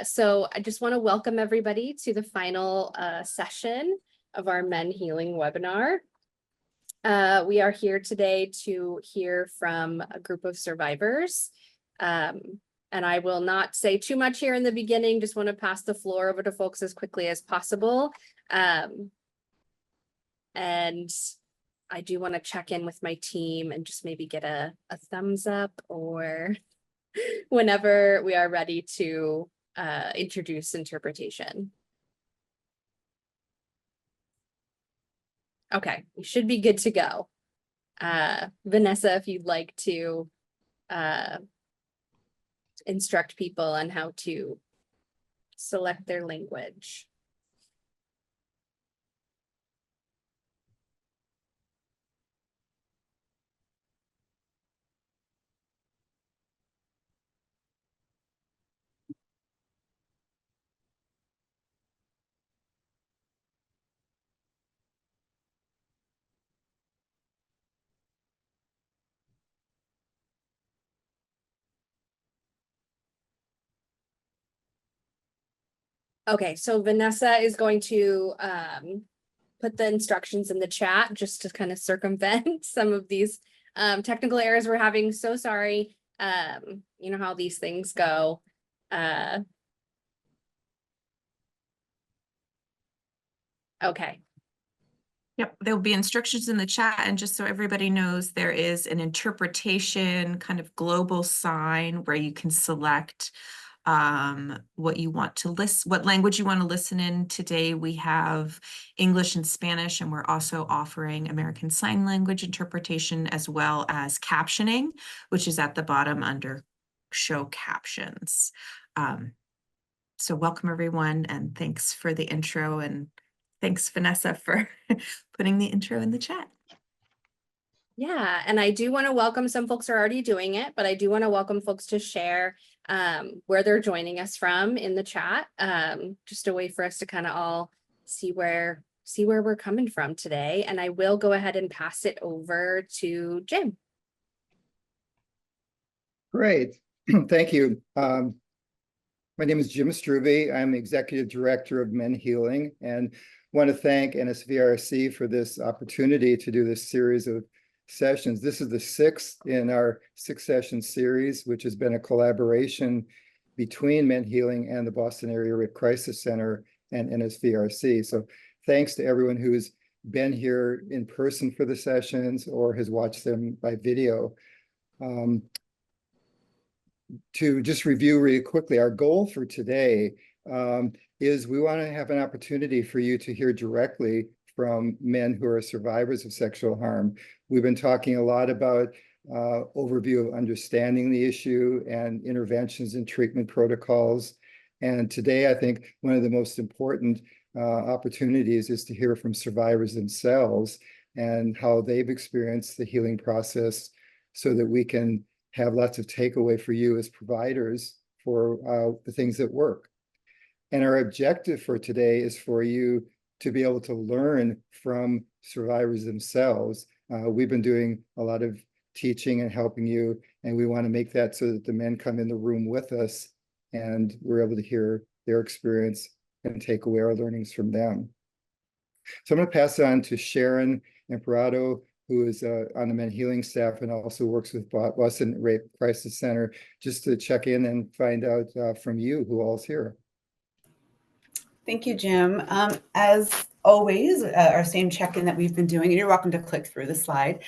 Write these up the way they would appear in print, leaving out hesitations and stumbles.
So I just want to welcome everybody to the final session of our MenHealing webinar. We are here today to hear from a group of survivors. And I will not say too much here in the beginning, just want to pass the floor over to folks as quickly as possible. And I do want to check in with my team and just maybe get a thumbs up or whenever we are ready to introduce interpretation. Okay, we should be good to go. Vanessa, if you'd like to instruct people on how to select their language. Okay, so Vanessa is going to put the instructions in the chat just to kind of circumvent some of these technical errors we're having. So sorry. You know how these things go. Okay. Yep, there'll be instructions in the chat, and just so everybody knows, there is an interpretation kind of global sign where you can select what you want to listen, what language you want to listen in. Today we have English and Spanish, and we're also offering American Sign Language interpretation as well as captioning, which is at the bottom under show captions. So welcome everyone, and thanks for the intro, and thanks Vanessa for putting the intro in the chat. Yeah, and I do want to welcome, some folks are already doing it, but I do want to welcome folks to share where they're joining us from in the chat. Just a way for us to kind of all see where we're coming from today. And I will go ahead and pass it over to Jim. Great, thank you. My name is Jim Struve. I'm Executive Director of MenHealing, and want to thank NSVRC for this opportunity to do this series of sessions. This is the 6th in our 6-session series, which has been a collaboration between MenHealing and the Boston Area Rape Crisis Center and NSVRC. So thanks to everyone who's been here in person for the sessions or has watched them by video. To just review really quickly, our goal for today is we want to have an opportunity for you to hear directly from men who are survivors of sexual harm. We've been talking a lot about overview of understanding the issue and interventions and treatment protocols. And today, I think one of the most important opportunities is to hear from survivors themselves and how they've experienced the healing process so that we can have lots of takeaway for you as providers for the things that work. And our objective for today is for you to be able to learn from survivors themselves. We've been doing a lot of teaching and helping you, and we want to make that so that the men come in the room with us and we're able to hear their experience and take away our learnings from them. So I'm going to pass it on to Sharon Imperato, who is on the MenHealing staff and also works with Boston Rape Crisis Center, just to check in and find out from you who all's here. Thank you, Jim. As always, our same check-in that we've been doing, and you're welcome to click through the slide.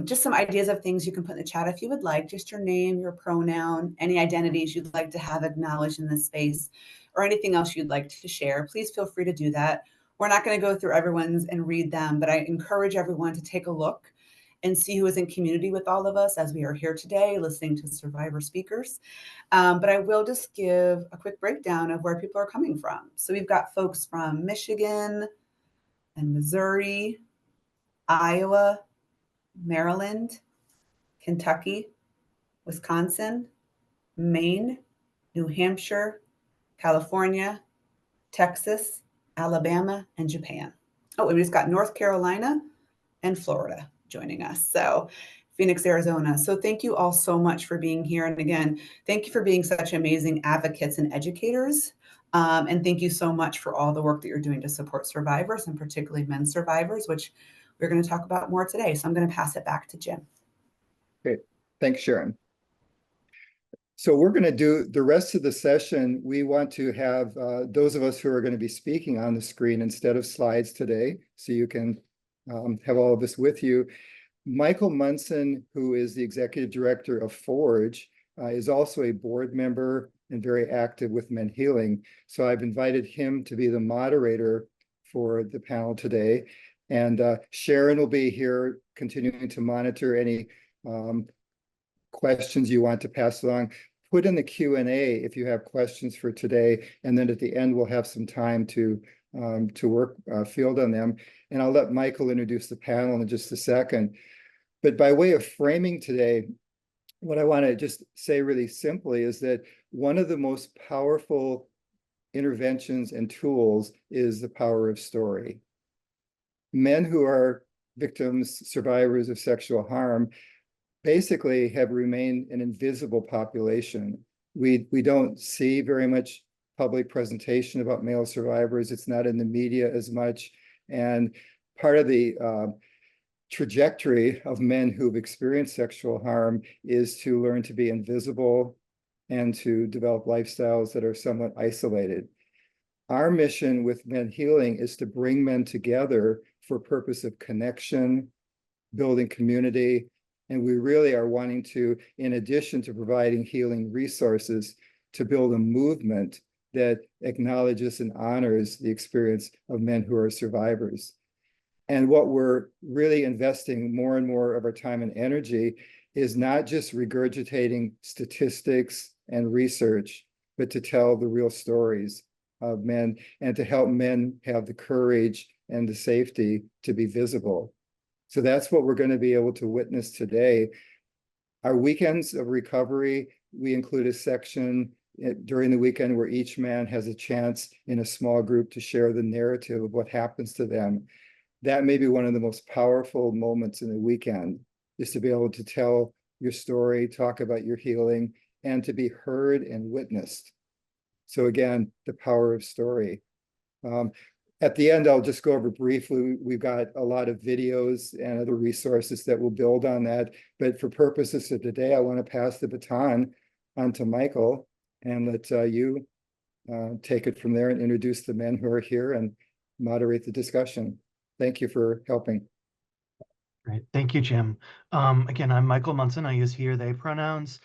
Just some ideas of things you can put in the chat if you would like, just your name, your pronoun, any identities you'd like to have acknowledged in this space, or anything else you'd like to share. Please feel free to do that. We're not going to go through everyone's and read them, but I encourage everyone to take a look and see who is in community with all of us as we are here today listening to survivor speakers. But I will just give a quick breakdown of where people are coming from. So we've got folks from Michigan and Missouri, Iowa, Maryland, Kentucky, Wisconsin, Maine, New Hampshire, California, Texas, Alabama, and Japan. Oh, and we've got North Carolina and Florida joining us. So Phoenix, Arizona. So thank you all so much for being here. And again, thank you for being such amazing advocates and educators. And thank you so much for all the work that you're doing to support survivors, and particularly men survivors, which we're going to talk about more today. So I'm going to pass it back to Jim. Great. Thanks, Sharon. So we're going to do the rest of the session. We want to have those of us who are going to be speaking on the screen instead of slides today, so you can have all of this with you. Michael Munson, who is the executive director of Forge, is also a board member and very active with MenHealing. So I've invited him to be the moderator for the panel today. And Sharon will be here continuing to monitor any questions you want to pass along. Put in the Q&A if you have questions for today, and then at the end we'll have some time to work field on them. And I'll let Michael introduce the panel in just a second. But by way of framing today, what I want to just say really simply is that one of the most powerful interventions and tools is the power of story. Men who are victims, survivors of sexual harm, basically have remained an invisible population. We don't see very much public presentation about male survivors. It's not in the media as much. And part of the trajectory of men who've experienced sexual harm is to learn to be invisible and to develop lifestyles that are somewhat isolated. Our mission with MenHealing is to bring men together for purpose of connection, building community, and we really are wanting to, in addition to providing healing resources, to build a movement that acknowledges and honors the experience of men who are survivors. And what we're really investing more and more of our time and energy is not just regurgitating statistics and research, but to tell the real stories of men and to help men have the courage and the safety to be visible. So that's what we're going to be able to witness today. Our weekends of recovery, we include a section during the weekend where each man has a chance in a small group to share the narrative of what happens to them. That may be one of the most powerful moments in the weekend, is to be able to tell your story, talk about your healing, and to be heard and witnessed. So again, the power of story. At the end, I'll just go over briefly. We've got a lot of videos and other resources that will build on that. But for purposes of today, I want to pass the baton on to Michael and let you take it from there and introduce the men who are here and moderate the discussion. Thank you for helping. Great. Thank you, Jim. Again, I'm Michael Munson. I use he or they pronouns.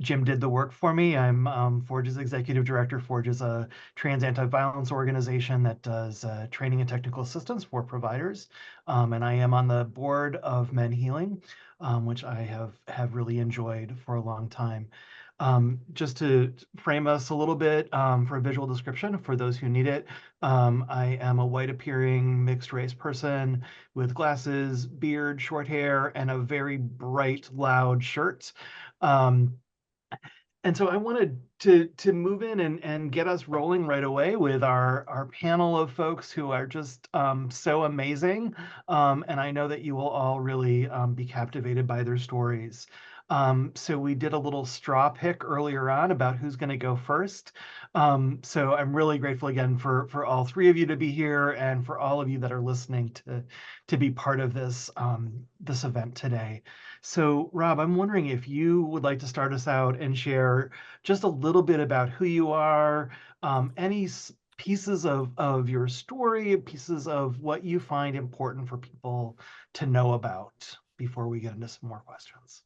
Jim did the work for me. I'm Forge's executive director. Forge is a trans anti-violence organization that does training and technical assistance for providers. And I am on the board of MenHealing, which I have really enjoyed for a long time. Just to frame us a little bit for a visual description for those who need it, I am a white appearing mixed race person with glasses, beard, short hair, and a very bright, loud shirt. And so I wanted to move in and get us rolling right away with our panel of folks who are just so amazing. And I know that you will all really be captivated by their stories. So we did a little straw pick earlier on about who's going to go first. So I'm really grateful again for all three of you to be here and for all of you that are listening to be part of this this event today. So Rob, I'm wondering if you would like to start us out and share just a little bit about who you are, any pieces of your story, pieces of what you find important for people to know about before we get into some more questions.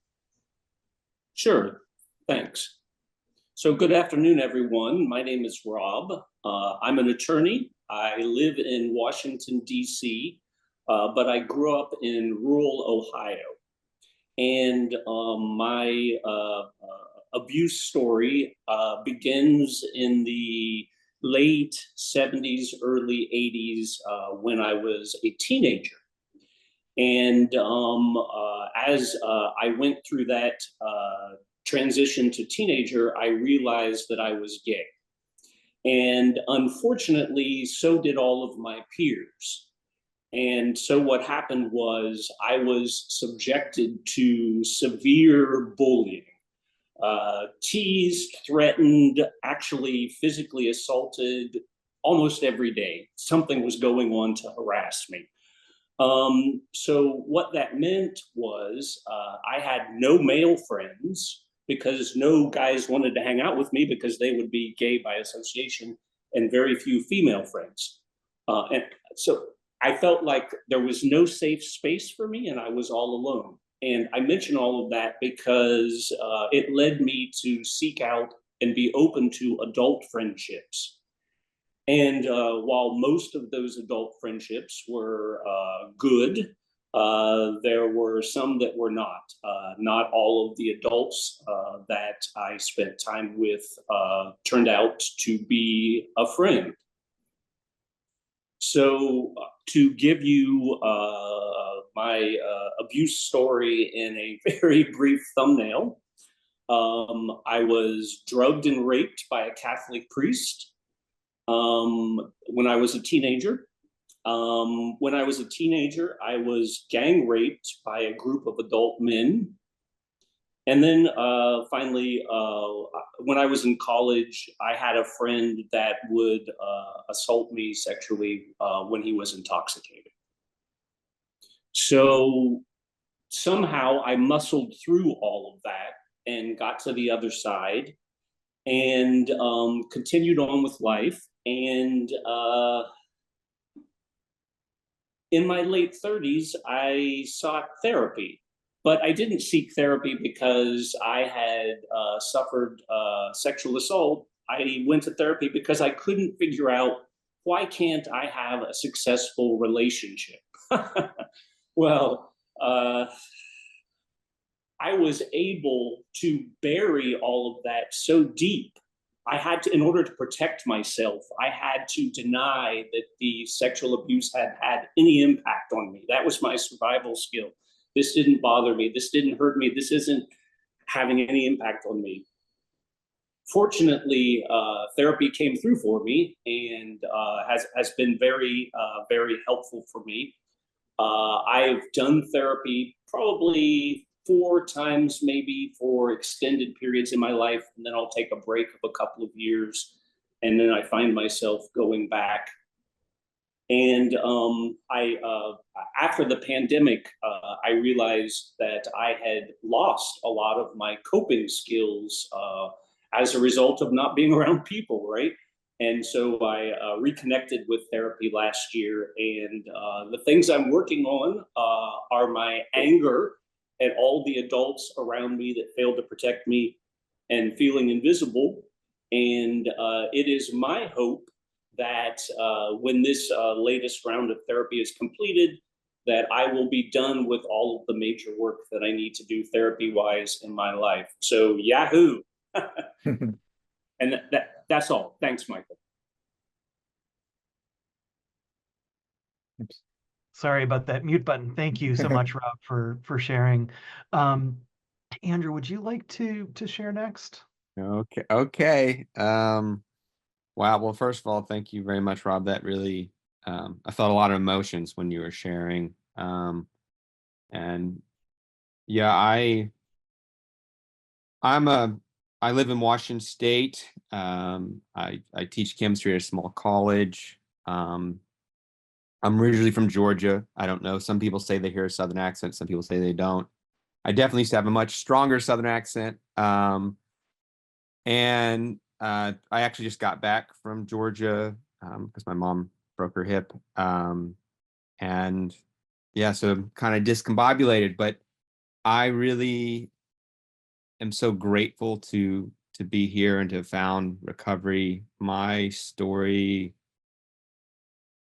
Sure, thanks. So good afternoon, everyone. My name is Rob. I'm an attorney. I live in Washington, D.C., but I grew up in rural Ohio. And my abuse story begins in the late 70s, early 80s when I was a teenager. And as I went through that transition to teenager, I realized that I was gay. And unfortunately, so did all of my peers. And so what happened was I was subjected to severe bullying, teased, threatened, actually physically assaulted almost every day. Something was going on to harass me. So what that meant was I had no male friends because no guys wanted to hang out with me because they would be gay by association, and very few female friends. And so I felt like there was no safe space for me and I was all alone. And I mention all of that because it led me to seek out and be open to adult friendships. And while most of those adult friendships were good, there were some that were not. Not all of the adults that I spent time with turned out to be a friend. So to give you my abuse story in a very brief thumbnail, I was drugged and raped by a Catholic priest when I was a teenager. When I was a teenager, I was gang raped by a group of adult men. And then finally, when I was in college, I had a friend that would assault me sexually when he was intoxicated. So somehow I muscled through all of that and got to the other side and continued on with life. And in my late 30s, I sought therapy. But I didn't seek therapy because I had suffered sexual assault. I went to therapy because I couldn't figure out, why can't I have a successful relationship? Well, I was able to bury all of that so deep. I had to, in order to protect myself, I had to deny that the sexual abuse had had any impact on me. That was my survival skill. This didn't bother me. This didn't hurt me. This isn't having any impact on me. Fortunately, therapy came through for me and has been very, very helpful for me. I've done therapy probably 4 times, maybe, for extended periods in my life, and then I'll take a break of a couple of years, and then I find myself going back. And after the pandemic, I realized that I had lost a lot of my coping skills as a result of not being around people, right? And so I reconnected with therapy last year, and the things I'm working on are my anger at all the adults around me that failed to protect me and feeling invisible. And it is my hope that when this latest round of therapy is completed, that I will be done with all of the major work that I need to do therapy-wise in my life. So yahoo! And that's all. Thanks, Michael. Sorry about that mute button. Thank you so much, Rob, for sharing. Andrew, would you like to share next? Okay. Wow. Well, first of all, thank you very much, Rob. That really, I felt a lot of emotions when you were sharing. And yeah, I live in Washington State. I teach chemistry at a small college. I'm originally from Georgia. I don't know. Some people say they hear a Southern accent. Some people say they don't. I definitely used to have a much stronger Southern accent. And I actually just got back from Georgia because my mom broke her hip. And yeah, so I'm kind of discombobulated, but I really am so grateful to be here and to have found recovery. My story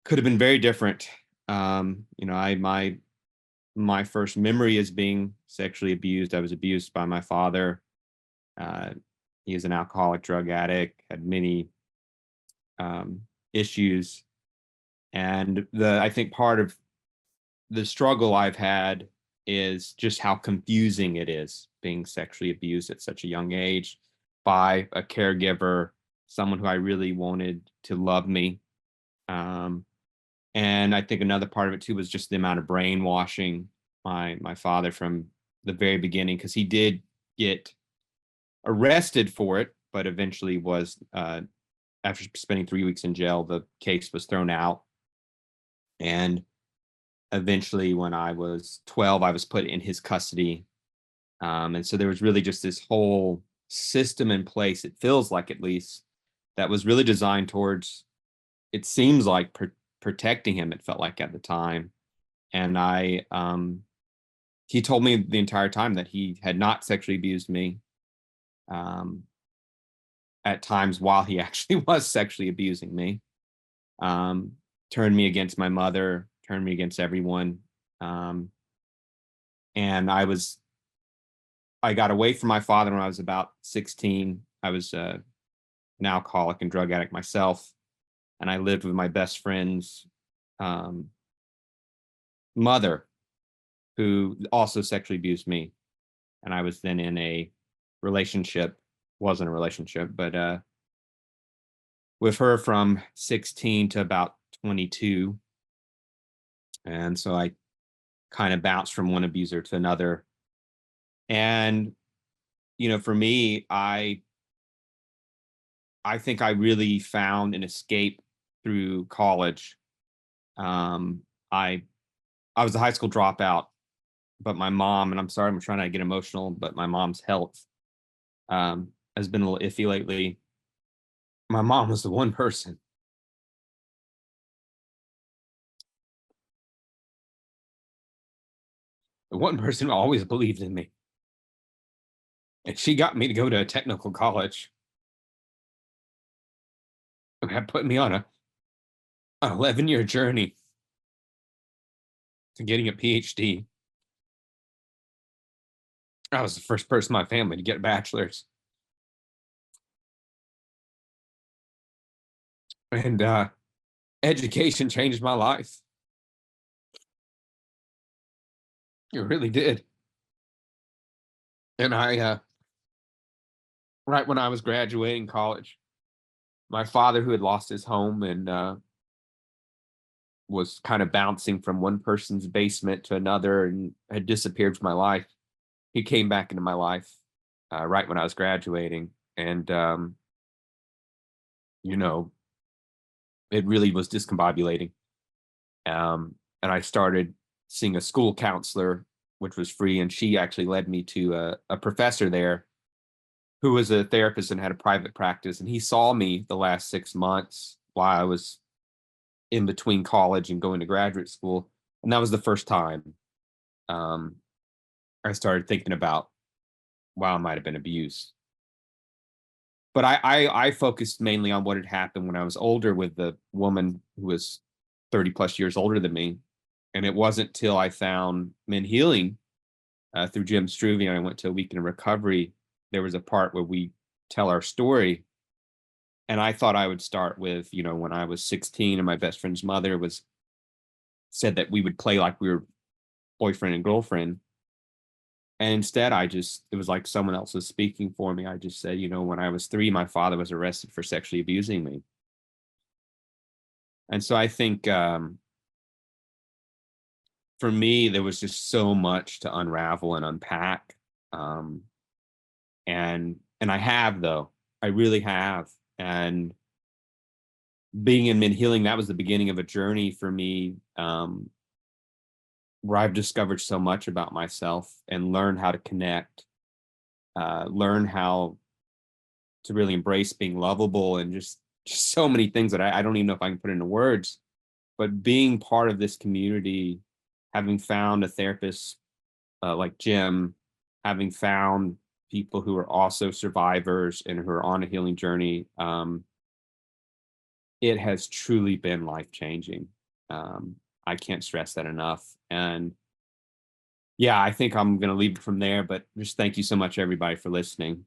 could have been very different. My first memory is being sexually abused. I was abused by my father. He is an alcoholic, drug addict, had many issues. And I think part of the struggle I've had is just how confusing it is being sexually abused at such a young age by a caregiver, someone who I really wanted to love me. And I think another part of it too was just the amount of brainwashing my father from the very beginning, because he did get arrested for it, but eventually was, after spending 3 weeks in jail, the case was thrown out. And eventually, when I was 12, I was put in his custody. And so there was really just this whole system in place, it feels like, at least, that was really designed towards, it seems like, protecting him, it felt like at the time. And he told me the entire time that he had not sexually abused me. At times while he actually was sexually abusing me, turned me against my mother, turned me against everyone. And I got away from my father when I was about 16. I was an alcoholic and drug addict myself. And I lived with my best friend's mother, who also sexually abused me. And I was then in a relationship, wasn't a relationship, but with her from 16 to about 22. And so I kind of bounced from one abuser to another. And, for me, I think I really found an escape through college. I was a high school dropout, but my mom, and I'm sorry, I'm trying to get emotional, but my mom's health has been a little iffy lately. My mom was the one person who always believed in me. And she got me to go to a technical college. And that put me on an 11-year journey to getting a PhD. I was the first person in my family to get a bachelor's. And education changed my life. It really did. And I, right when I was graduating college, my father, who had lost his home and was kind of bouncing from one person's basement to another and had disappeared from my life, he came back into my life right when I was graduating. And, it really was discombobulating. And I started seeing a school counselor, which was free. And she actually led me to a professor there who was a therapist and had a private practice. And he saw me the last 6 months while I was in between college and going to graduate school. And that was the first time I started thinking about, wow, I might have been abused. But I focused mainly on what had happened when I was older with the woman who was 30 plus years older than me. And it wasn't till I found MenHealing through Jim Struve, and I went to a week in recovery. There was a part where we tell our story. And I thought I would start with, when I was 16 and my best friend's mother said that we would play like we were boyfriend and girlfriend. And instead, it was like someone else was speaking for me. I just said, when I was 3, my father was arrested for sexually abusing me. And so I think for me, there was just so much to unravel and unpack. And I have, though. I really have. And being in MenHealing, that was the beginning of a journey for me, where I've discovered so much about myself and learned how to connect, learn how to really embrace being lovable, and just so many things that I don't even know if I can put into words. But being part of this community, having found a therapist like Jim, having found people who are also survivors and who are on a healing journey, it has truly been life-changing. I can't stress that enough. And yeah, I think I'm going to leave it from there, but just thank you so much, everybody, for listening.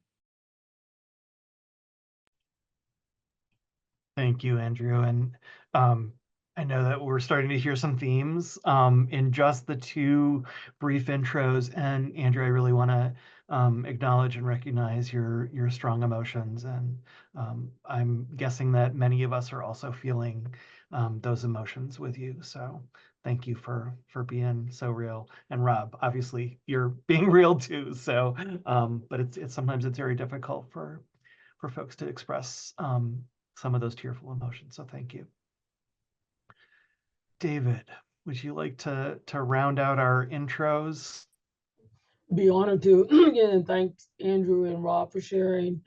Thank you, Andrew. And I know that we're starting to hear some themes in just the 2 brief intros. And Andrew, I really want to acknowledge and recognize your strong emotions. And I'm guessing that many of us are also feeling those emotions with you. So thank you for being so real. And Rob, obviously you're being real too. So, but it's sometimes it's very difficult for folks to express some of those tearful emotions. So thank you. David, would you like to round out our intros? Be honored to. Again, and thanks Andrew and Rob for sharing.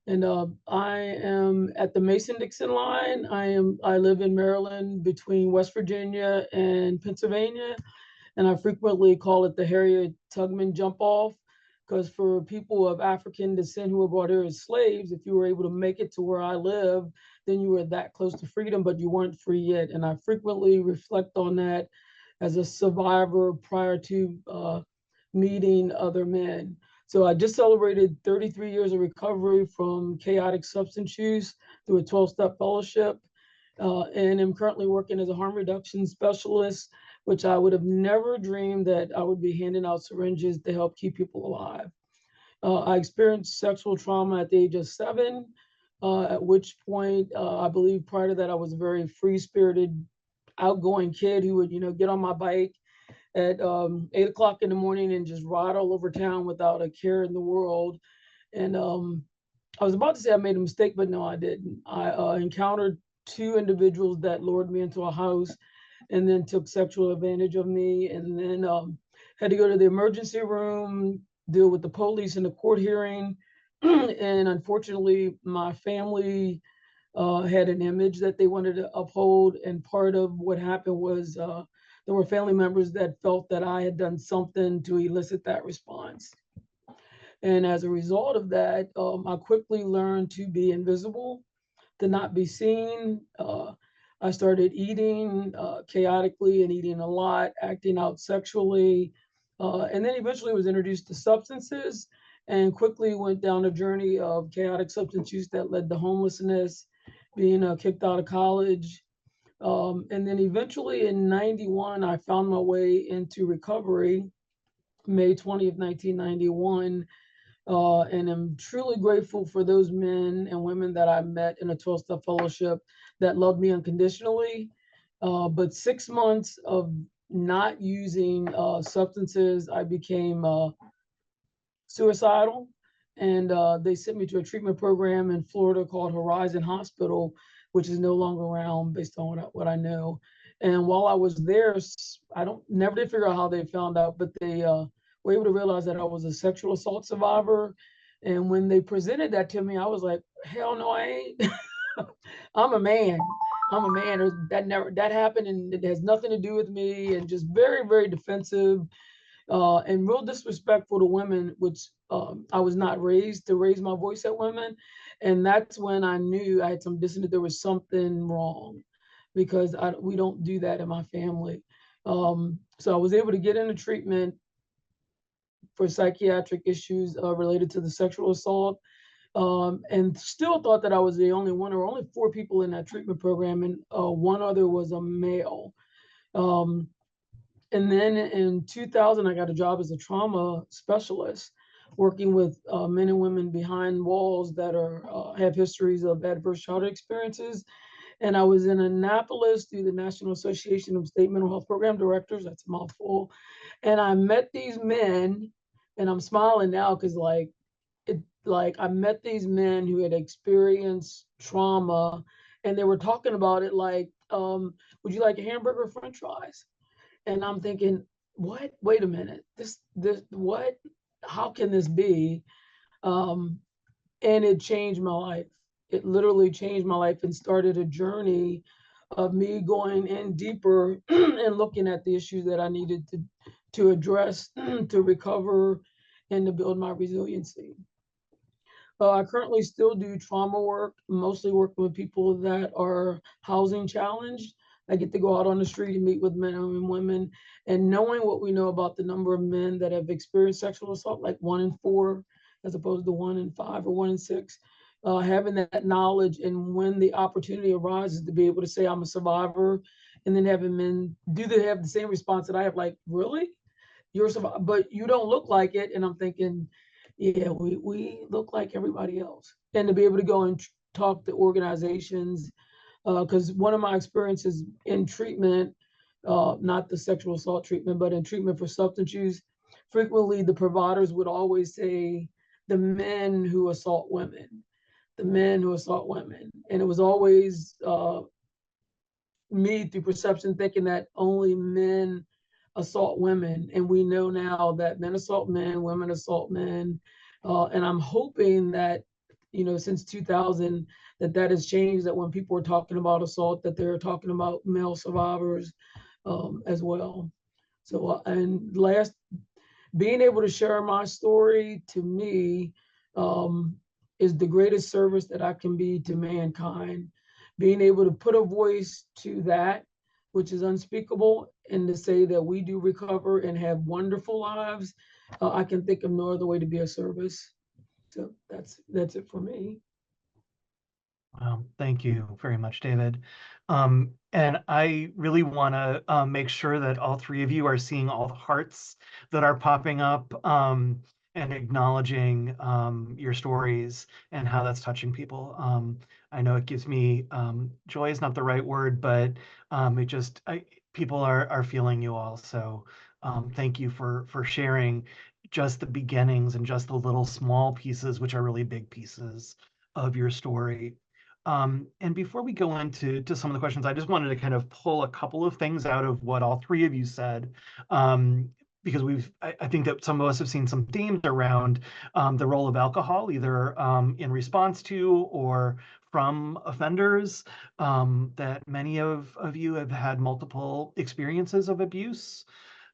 And I am at the Mason-Dixon line. I live in Maryland between West Virginia and Pennsylvania. And I frequently call it the Harriet Tubman jump off, because for people of African descent who were brought here as slaves, if you were able to make it to where I live, then you were that close to freedom, but you weren't free yet. And I frequently reflect on that as a survivor prior to meeting other men. So I just celebrated 33 years of recovery from chaotic substance use through a 12-step fellowship, and am currently working as a harm reduction specialist, which I would have never dreamed that I would be handing out syringes to help keep people alive. I experienced sexual trauma at the age of 7, at which point I believe prior to that I was a very free-spirited, outgoing kid who would, get on my bike at 8 o'clock in the morning and just ride all over town without a care in the world. And I was about to say I made a mistake, but no, I didn't. I encountered 2 individuals that lured me into a house and then took sexual advantage of me, and then had to go to the emergency room, deal with the police in the court hearing. And unfortunately, my family had an image that they wanted to uphold. And part of what happened was there were family members that felt that I had done something to elicit that response. And as a result of that, I quickly learned to be invisible, to not be seen. I started eating chaotically and eating a lot, acting out sexually, and then eventually was introduced to substances and quickly went down a journey of chaotic substance use that led to homelessness, being kicked out of college. And then eventually in 91, I found my way into recovery, May 20th, 1991. And I'm truly grateful for those men and women that I met in a 12-step fellowship that loved me unconditionally. But 6 months of not using substances, I became suicidal. And they sent me to a treatment program in Florida called Horizon Hospital, which is no longer around based on what I know. And while I was there, I never did figure out how they found out, but they were able to realize that I was a sexual assault survivor. And when they presented that to me, I was like, hell no, I ain't. I'm a man. I'm a man. That happened, and it has nothing to do with me. And just very, very defensive and real disrespectful to women, which I was not raised to raise my voice at women. And that's when I knew I had some dissonance. There was something wrong, because we don't do that in my family. So I was able to get into treatment for psychiatric issues related to the sexual assault, and still thought that I was the only one. There were only 4 people in that treatment program, and 1 other was a male. And then in 2000, I got a job as a trauma specialist, working with men and women behind walls that have histories of adverse childhood experiences. And I was in Annapolis through the National Association of State Mental Health Program Directors. That's a mouthful. And I met these men, and I'm smiling now because I met these men who had experienced trauma, and they were talking about it like, would you like a hamburger or French fries? And I'm thinking, what? Wait a minute. This, what? How can this be? And it changed my life. It literally changed my life and started a journey of me going in deeper and looking at the issues that I needed to address, to recover, and to build my resiliency. I currently still do trauma work, mostly working with people that are housing challenged. I get to go out on the street and meet with men and women, and knowing what we know about the number of men that have experienced sexual assault, like 1 in 4, as opposed to 1 in 5 or 1 in 6, having that knowledge, and when the opportunity arises to be able to say I'm a survivor, and then having men have the same response that I have, like, really? You're a survivor, but you don't look like it. And I'm thinking, yeah, we look like everybody else. And to be able to go and talk to organizations, because one of my experiences in treatment, not the sexual assault treatment, but in treatment for substance use, frequently the providers would always say the men who assault women, the men who assault women. And it was always me through perception thinking that only men assault women. And we know now that men assault men, women assault men. And I'm hoping that, since 2000, that has changed, that when people are talking about assault, that they're talking about male survivors as well. So, and last, being able to share my story to me is the greatest service that I can be to mankind. Being able to put a voice to that, which is unspeakable, and to say that we do recover and have wonderful lives, I can think of no other way to be of service. So that's it for me. Wow, thank you very much, David. And I really want to make sure that all three of you are seeing all the hearts that are popping up and acknowledging your stories and how that's touching people. I know it gives me joy is not the right word, but people are feeling you all. So thank you for sharing just the beginnings and just the little small pieces, which are really big pieces of your story. And before we go into some of the questions, I just wanted to kind of pull a couple of things out of what all three of you said, because I think that some of us have seen some themes around the role of alcohol, either in response to or from offenders, that many of you have had multiple experiences of abuse,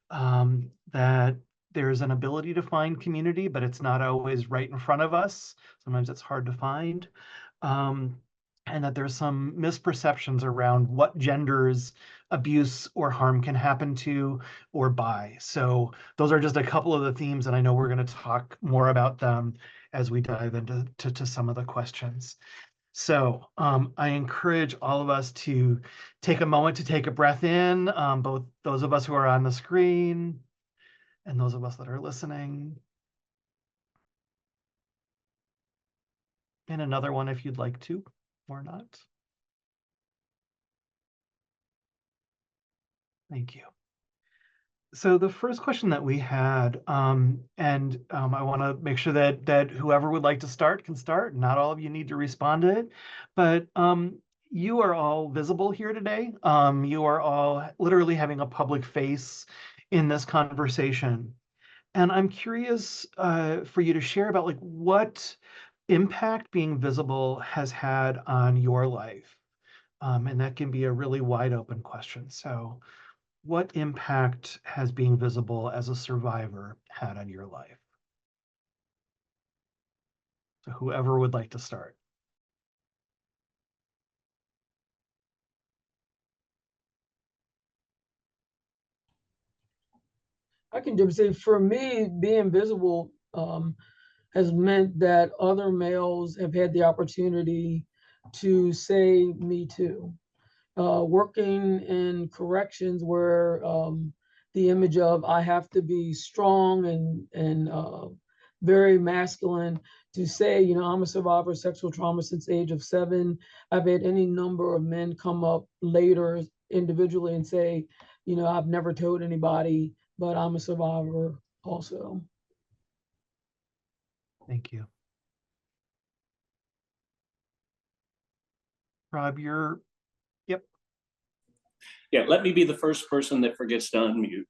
that there's an ability to find community, but it's not always right in front of us. Sometimes it's hard to find. And that there's some misperceptions around what genders abuse or harm can happen to or by. So those are just a couple of the themes, and I know we're going to talk more about them as we dive into some of the questions. So I encourage all of us to take a moment to take a breath in, both those of us who are on the screen and those of us that are listening. And another one if you'd like to or not. Thank you. So the first question that we had, I want to make sure that whoever would like to start can start. Not all of you need to respond to it, but you are all visible here today. You are all literally having a public face in this conversation. And I'm curious for you to share about what impact being visible has had on your life. And that can be a really wide open question. So what impact has being visible as a survivor had on your life? So whoever would like to start. I can just say, for me, being visible has meant that other males have had the opportunity to say me too. Working in corrections where the image of I have to be strong and very masculine, to say, I'm a survivor of sexual trauma since the age of 7. I've had any number of men come up later individually and say, I've never told anybody, but I'm a survivor also. Thank you. Rob, yep. Yeah, let me be the first person that forgets to unmute.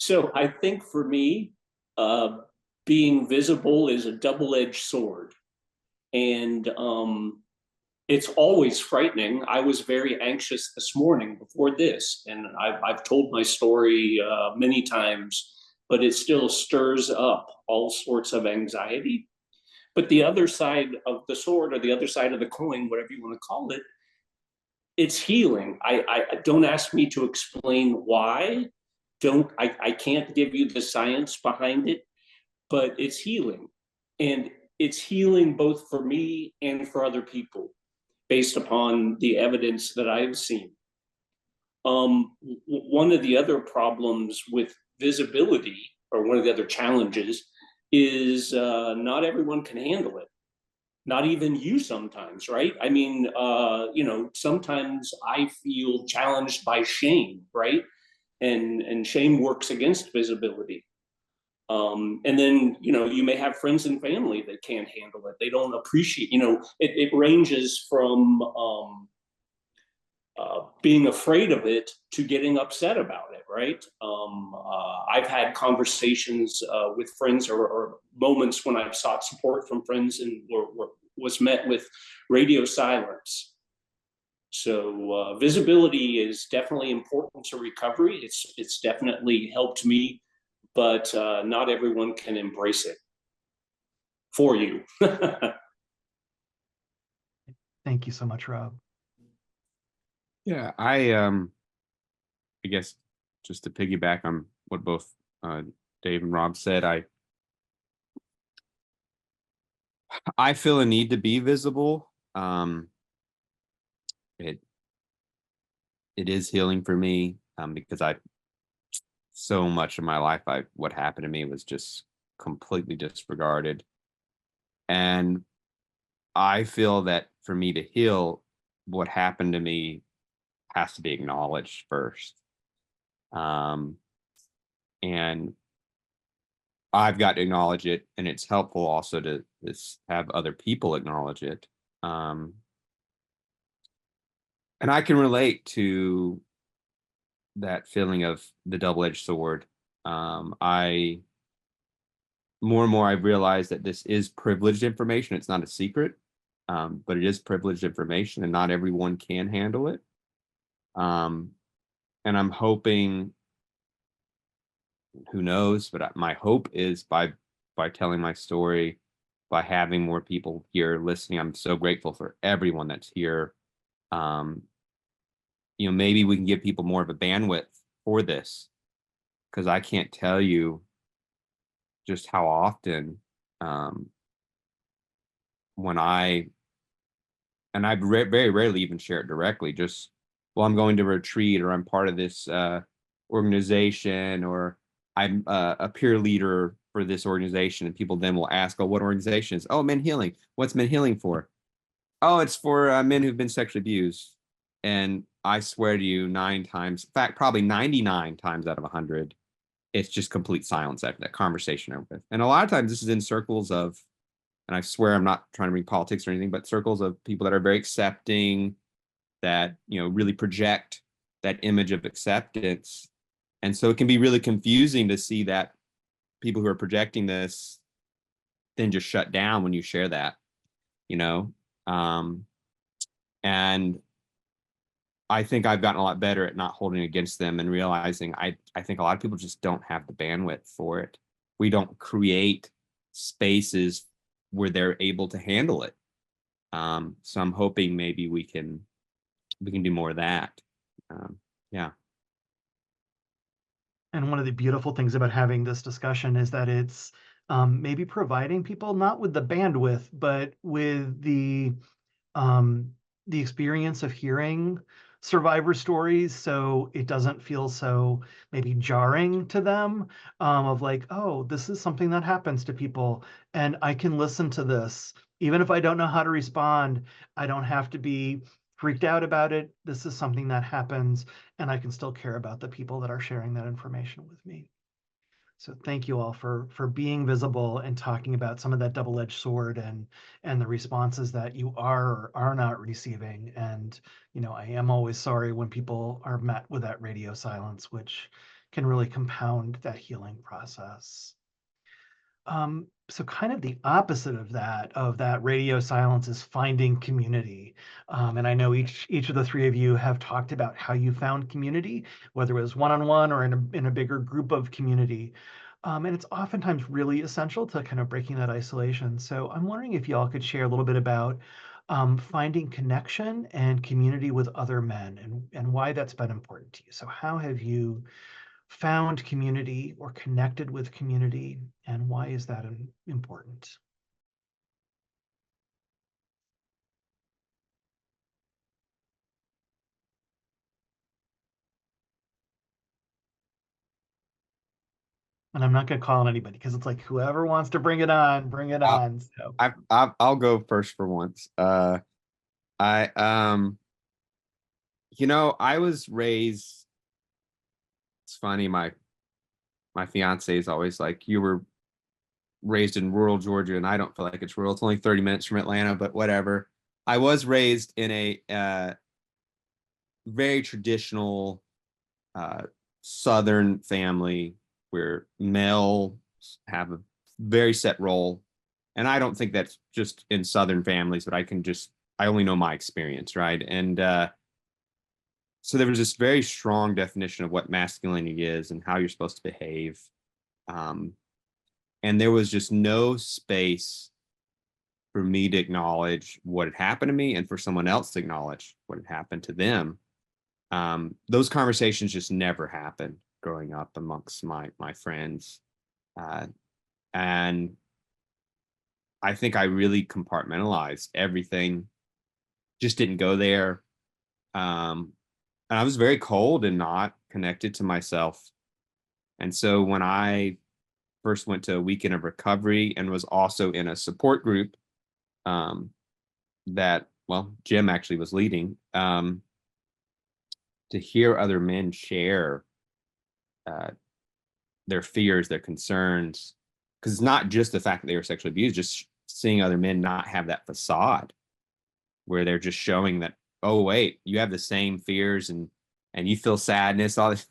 So I think for me, being visible is a double-edged sword. And it's always frightening. I was very anxious this morning before this, and I've told my story many times, but it still stirs up all sorts of anxiety. But the other side of the sword, or the other side of the coin, whatever you want to call it, it's healing. I don't ask me to explain why. I can't give you the science behind it, but it's healing. And it's healing both for me and for other people based upon the evidence that I've seen. One of the other problems with visibility, or one of the other challenges, is not everyone can handle it. Not even you sometimes, right? I mean, sometimes I feel challenged by shame, right? And shame works against visibility. And then, you may have friends and family that can't handle it. They don't appreciate, it ranges from being afraid of it to getting upset about it, right? I've had conversations with friends or moments when I've sought support from friends and was met with radio silence. So visibility is definitely important to recovery. It's definitely helped me, but not everyone can embrace it for you. Thank you so much, Rob. Yeah, I guess just to piggyback on what both Dave and Rob said, I feel a need to be visible. It is healing for me because so much of my life, what happened to me was just completely disregarded. And I feel that for me to heal, what happened to me has to be acknowledged first. And I've got to acknowledge it, and it's helpful also to have other people acknowledge it. And I can relate to that feeling of the double-edged sword. I more and more I've realized that this is privileged information. It's not a secret, but it is privileged information, and not everyone can handle it. And I'm hoping, who knows, but my hope is by telling my story, by having more people here listening. I'm so grateful for everyone that's here. Maybe we can give people more of a bandwidth for this, because I can't tell you just how often when I very rarely even share it directly, just, well, I'm going to retreat, or I'm part of this organization, or I'm a peer leader for this organization, and people then will ask, oh, what organization is? Oh, MenHealing. What's MenHealing for? Oh, it's for men who've been sexually abused. And I swear to you, 9 times, in fact, probably 99 times out of 100, it's just complete silence after that conversation over with. And a lot of times this is in circles of, and I swear I'm not trying to bring politics or anything, but circles of people that are very accepting, that, really project that image of acceptance. And so it can be really confusing to see that people who are projecting this then just shut down when you share that, and I think I've gotten a lot better at not holding against them and realizing I think a lot of people just don't have the bandwidth for it. We don't create spaces where they're able to handle it. So I'm hoping maybe we can do more of that. Yeah. And one of the beautiful things about having this discussion is that it's maybe providing people not with the bandwidth, but with the experience of hearing survivor stories, so it doesn't feel so maybe jarring to them, of like, oh, this is something that happens to people, and I can listen to this. Even if I don't know how to respond, I don't have to be freaked out about it. This is something that happens, and I can still care about the people that are sharing that information with me. So thank you all for being visible and talking about some of that double-edged sword and the responses that you are or are not receiving. And I am always sorry when people are met with that radio silence, which can really compound that healing process. So kind of the opposite of that radio silence is finding community. And I know each of the 3 of you have talked about how you found community, whether it was one-on-one or in a bigger group of community. And it's oftentimes really essential to kind of breaking that isolation. So I'm wondering if y'all could share a little bit about finding connection and community with other men, and why that's been important to you. So how have you found community or connected with community, and why is that important? And I'm not going to call on anybody because it's like whoever wants to bring it on, bring it I'll- on. So I'll go first for once. I I was raised. It's funny, my fiance is always like, you were raised in rural Georgia, and I don't feel like it's rural. It's only 30 minutes from Atlanta, but whatever. I was raised in a very traditional Southern family where males have a very set role. And I don't think that's just in Southern families, but I only know my experience, right? And so there was this very strong definition of what masculinity is and how you're supposed to behave. And there was just no space for me to acknowledge what had happened to me and for someone else to acknowledge what had happened to them. Those conversations just never happened growing up amongst my friends. And I think I really compartmentalized everything, just didn't go there. And I was very cold and not connected to myself. And so when I first went to a weekend of recovery and was also in a support group that, well, Jim actually was leading, to hear other men share their fears, their concerns, because it's not just the fact that they were sexually abused, just seeing other men not have that facade where they're just showing that, oh, wait, you have the same fears and you feel sadness, all this,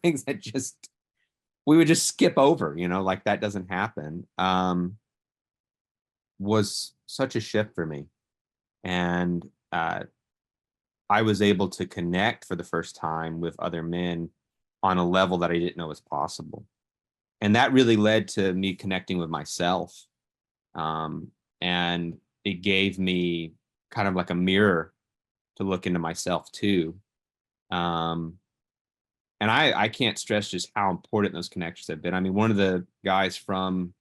things that just, we would just skip over, like that doesn't happen, was such a shift for me. And I was able to connect for the first time with other men on a level that I didn't know was possible. And that really led to me connecting with myself. And it gave me kind of like a mirror to look into myself too. And I can't stress just how important those connections have been. I mean, one of the guys from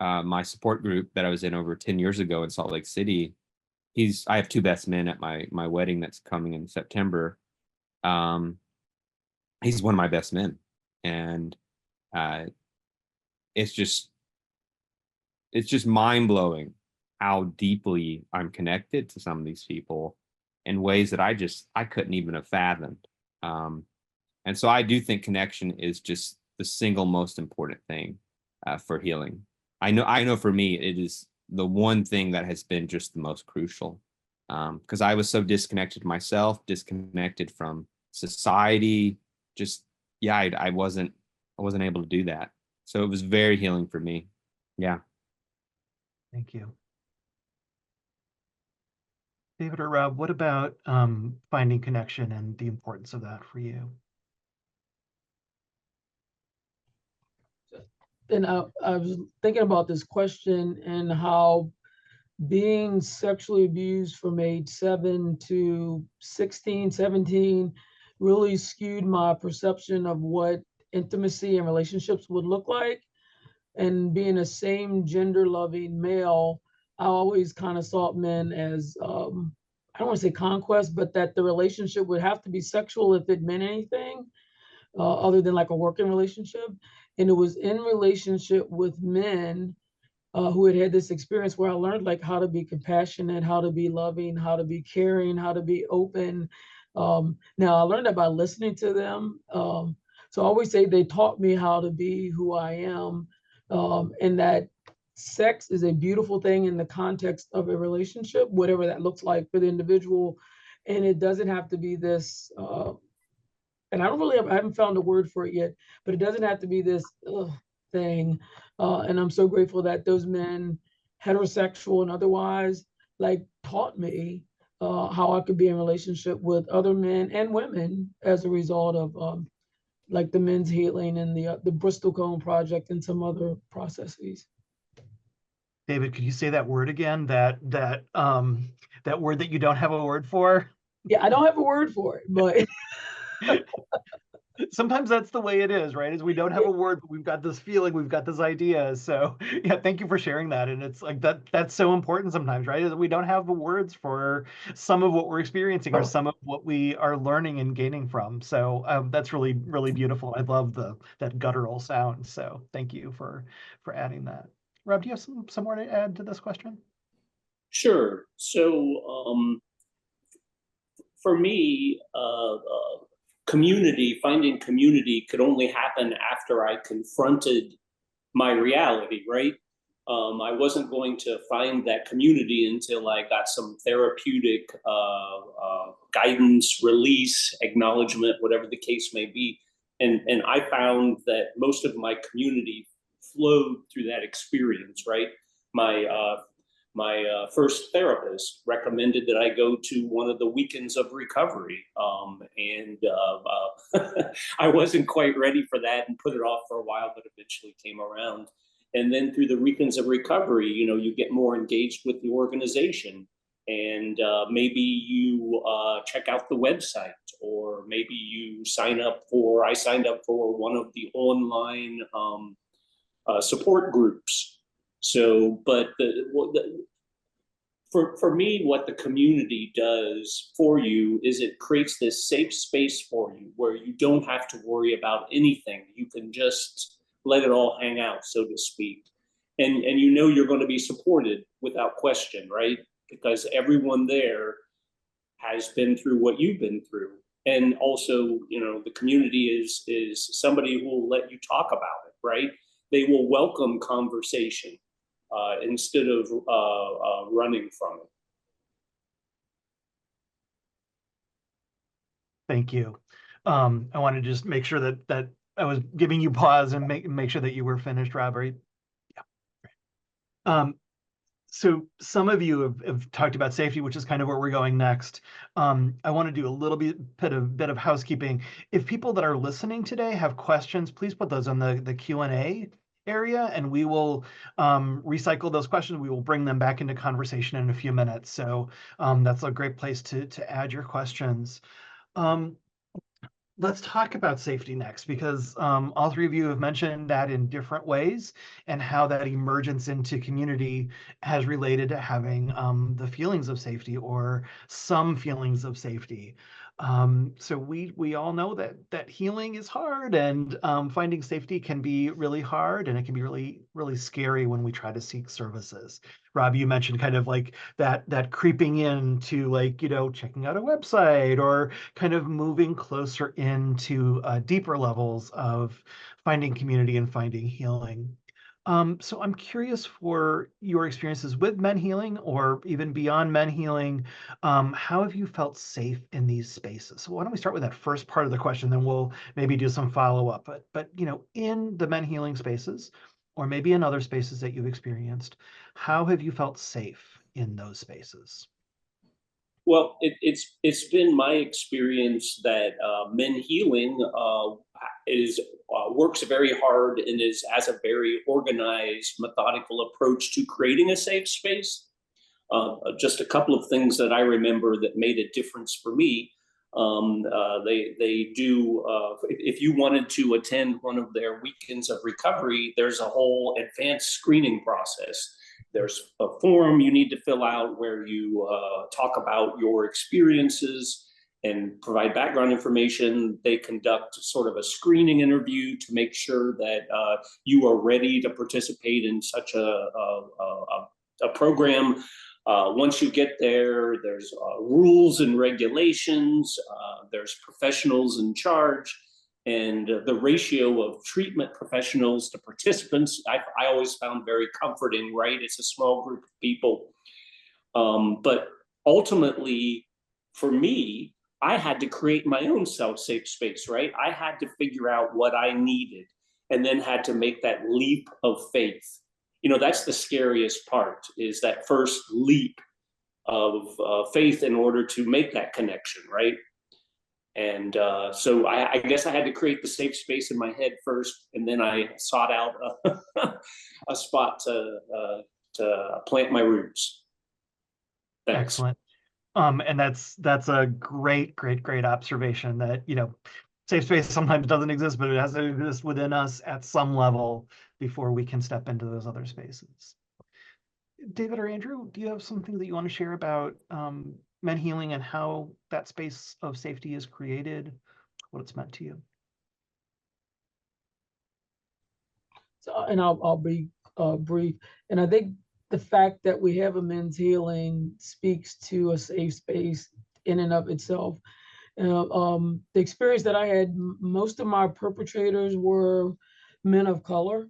my support group that I was in over 10 years ago in Salt Lake City, I have two best men at my wedding that's coming in September. He's one of my best men. And it's just mind blowing how deeply I'm connected to some of these people in ways that I couldn't even have fathomed. And so I do think connection is just the single most important thing for healing. I know for me, it is the one thing that has been just the most crucial, because I was so disconnected myself, disconnected from society. Just, yeah, I wasn't able to do that. So it was very healing for me. Yeah. thank you. David or Rob, what about finding connection and the importance of that for you? And I was thinking about this question and how being sexually abused from age 7 to 16, 17 really skewed my perception of what intimacy and relationships would look like. And being a same gender loving male, I always kind of saw men as, I don't want to say conquest, but that the relationship would have to be sexual if it meant anything, other than like a working relationship. And it was in relationship with men who had this experience where I learned like how to be compassionate, how to be loving, how to be caring, how to be open. Now I learned that by listening to them. So I always say they taught me how to be who I am, and that sex is a beautiful thing in the context of a relationship, whatever that looks like for the individual. And it doesn't have to be this, and I haven't found a word for it yet, but it doesn't have to be this thing. And I'm so grateful that those men, heterosexual and otherwise, like taught me how I could be in relationship with other men and women as a result of like the men's healing and the Bristol Cone Project and some other processes. David, could you say that word again? That word that you don't have a word for? Yeah, I don't have a word for it, but Sometimes that's the way it is, right? Is we don't have a word, but we've got this feeling, we've got this idea. So yeah, thank you for sharing that. And it's like that's so important sometimes, right? Is that we don't have the words for some of what we're experiencing or some of what we are learning and gaining from. So that's really, really beautiful. I love that guttural sound. So thank you for adding that. Rob, do you have some more to add to this question? Sure. So for me, finding community could only happen after I confronted my reality, right? I wasn't going to find that community until I got some therapeutic guidance, release, acknowledgement, whatever the case may be. And I found that most of my community flowed through that experience, right? My first therapist recommended that I go to one of the weekends of recovery. I wasn't quite ready for that and put it off for a while, but eventually came around. And then through the weekends of recovery, you get more engaged with the organization. And maybe you check out the website, or maybe you I signed up for one of the online support groups. So, but for me, what the community does for you is it creates this safe space for you where you don't have to worry about anything. You can just let it all hang out, so to speak. And you're going to be supported without question, right? Because everyone there has been through what you've been through. And also, the community is somebody who will let you talk about it, right? They will welcome conversation instead of running from it. Thank you. I want to just make sure that I was giving you pause and make sure that you were finished, Robert. Yeah. So some of you have talked about safety, which is kind of where we're going next. I want to do a little bit of housekeeping. If people that are listening today have questions, please put those on the Q&A area, and we will recycle those questions. We will bring them back into conversation in a few minutes. So that's a great place to add your questions. Let's talk about safety next, because all three of you have mentioned that in different ways, and how that emergence into community has related to having the feelings of safety, or some feelings of safety. So we all know that healing is hard, and finding safety can be really hard, and it can be really, really scary when we try to seek services. Rob, you mentioned kind of like that creeping into checking out a website, or kind of moving closer into deeper levels of finding community and finding healing. So I'm curious for your experiences with MenHealing, or even beyond MenHealing. How have you felt safe in these spaces? So why don't we start with that first part of the question, then we'll maybe do some follow-up. But in the MenHealing spaces, or maybe in other spaces that you've experienced, how have you felt safe in those spaces? Well, it's been my experience that MenHealing works very hard and has a very organized, methodical approach to creating a safe space. Just a couple of things that I remember that made a difference for me. They do, if you wanted to attend one of their weekends of recovery, there's a whole advanced screening process. There's a form you need to fill out where you talk about your experiences and provide background information. They conduct sort of a screening interview to make sure that you are ready to participate in such a program. Once you get there, there's rules and regulations, there's professionals in charge, and the ratio of treatment professionals to participants, I always found very comforting, right? It's a small group of people. But ultimately, for me, I had to create my own safe space, right? I had to figure out what I needed, and then had to make that leap of faith. That's the scariest part, is that first leap of faith in order to make that connection, right? And so I guess I had to create the safe space in my head first, and then I sought out a spot to plant my roots. Thanks. Excellent. And that's a great observation, that safe space sometimes doesn't exist, but it has to exist within us at some level before we can step into those other spaces. David or Andrew, do you have something that you want to share about MenHealing and how that space of safety is created, what it's meant to you? So, and I'll be brief. And I think the fact that we have a men's healing speaks to a safe space in and of itself. The experience that I had, most of my perpetrators were men of color.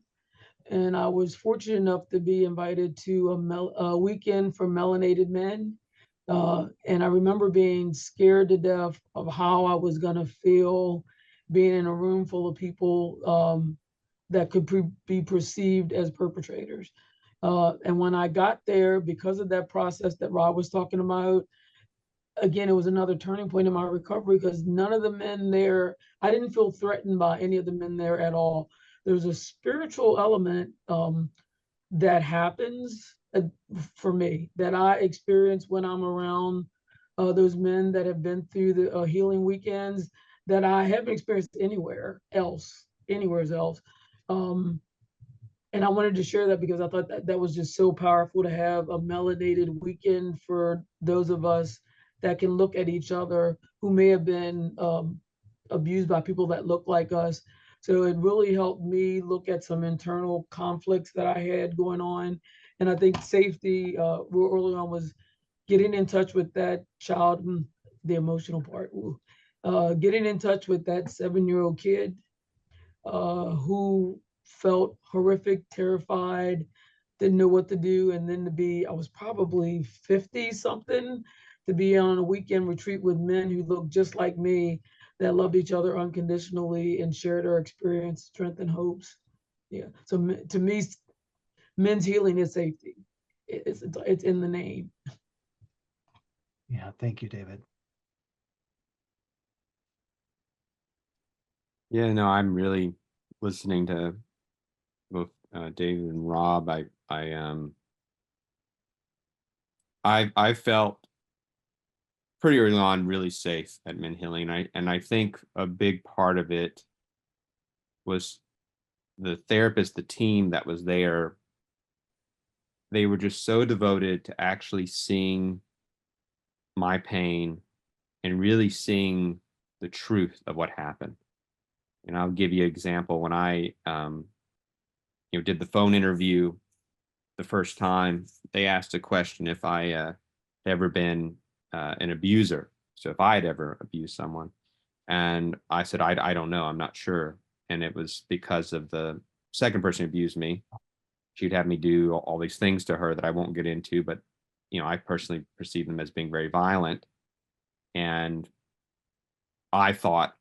And I was fortunate enough to be invited to a weekend for melanated men. And I remember being scared to death of how I was going to feel being in a room full of people that could be perceived as perpetrators. And when I got there, because of that process that Rob was talking about, again, it was another turning point in my recovery because none of the men there, I didn't feel threatened by any of the men there at all. There's a spiritual element that happens for me that I experience when I'm around those men that have been through the healing weekends that I haven't experienced anywhere else. And I wanted to share that because I thought that was just so powerful to have a melanated weekend for those of us that can look at each other who may have been abused by people that look like us. So it really helped me look at some internal conflicts that I had going on. And I think safety real early on was getting in touch with that child, the emotional part, getting in touch with that 7-year-old kid who felt horrific, terrified, didn't know what to do. And then I was probably 50 something, to be on a weekend retreat with men who looked just like me, that loved each other unconditionally and shared our experience, strength, and hopes. Yeah. So to me, men's healing is safety. It's in the name. Yeah, thank you, David. Yeah, no, I'm really listening to both David and Rob. I felt pretty early on really safe at MenHealing, and I think a big part of it was the therapist, the team that was there. They were just so devoted to actually seeing my pain and really seeing the truth of what happened. And I'll give you an example. When I did the phone interview the first time, they asked a question if I had ever been an abuser. So if I had ever abused someone. And I said, I don't know, I'm not sure. And it was because of the second person who abused me. She'd have me do all these things to her that I won't get into, but I personally perceive them as being very violent. And I thought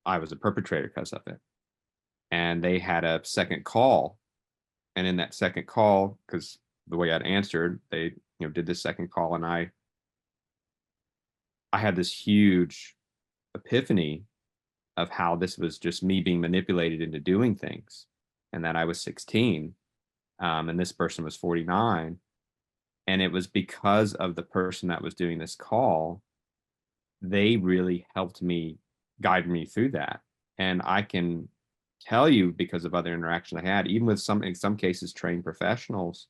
I was a perpetrator because of it. And they had a second call. And in that second call, because the way I'd answered, they did this second call, and I had this huge epiphany of how this was just me being manipulated into doing things, and that I was 16, and this person was 49. And it was because of the person that was doing this call, they really helped me, guide me through that. And I can tell you, because of other interactions I had, even with in some cases, trained professionals,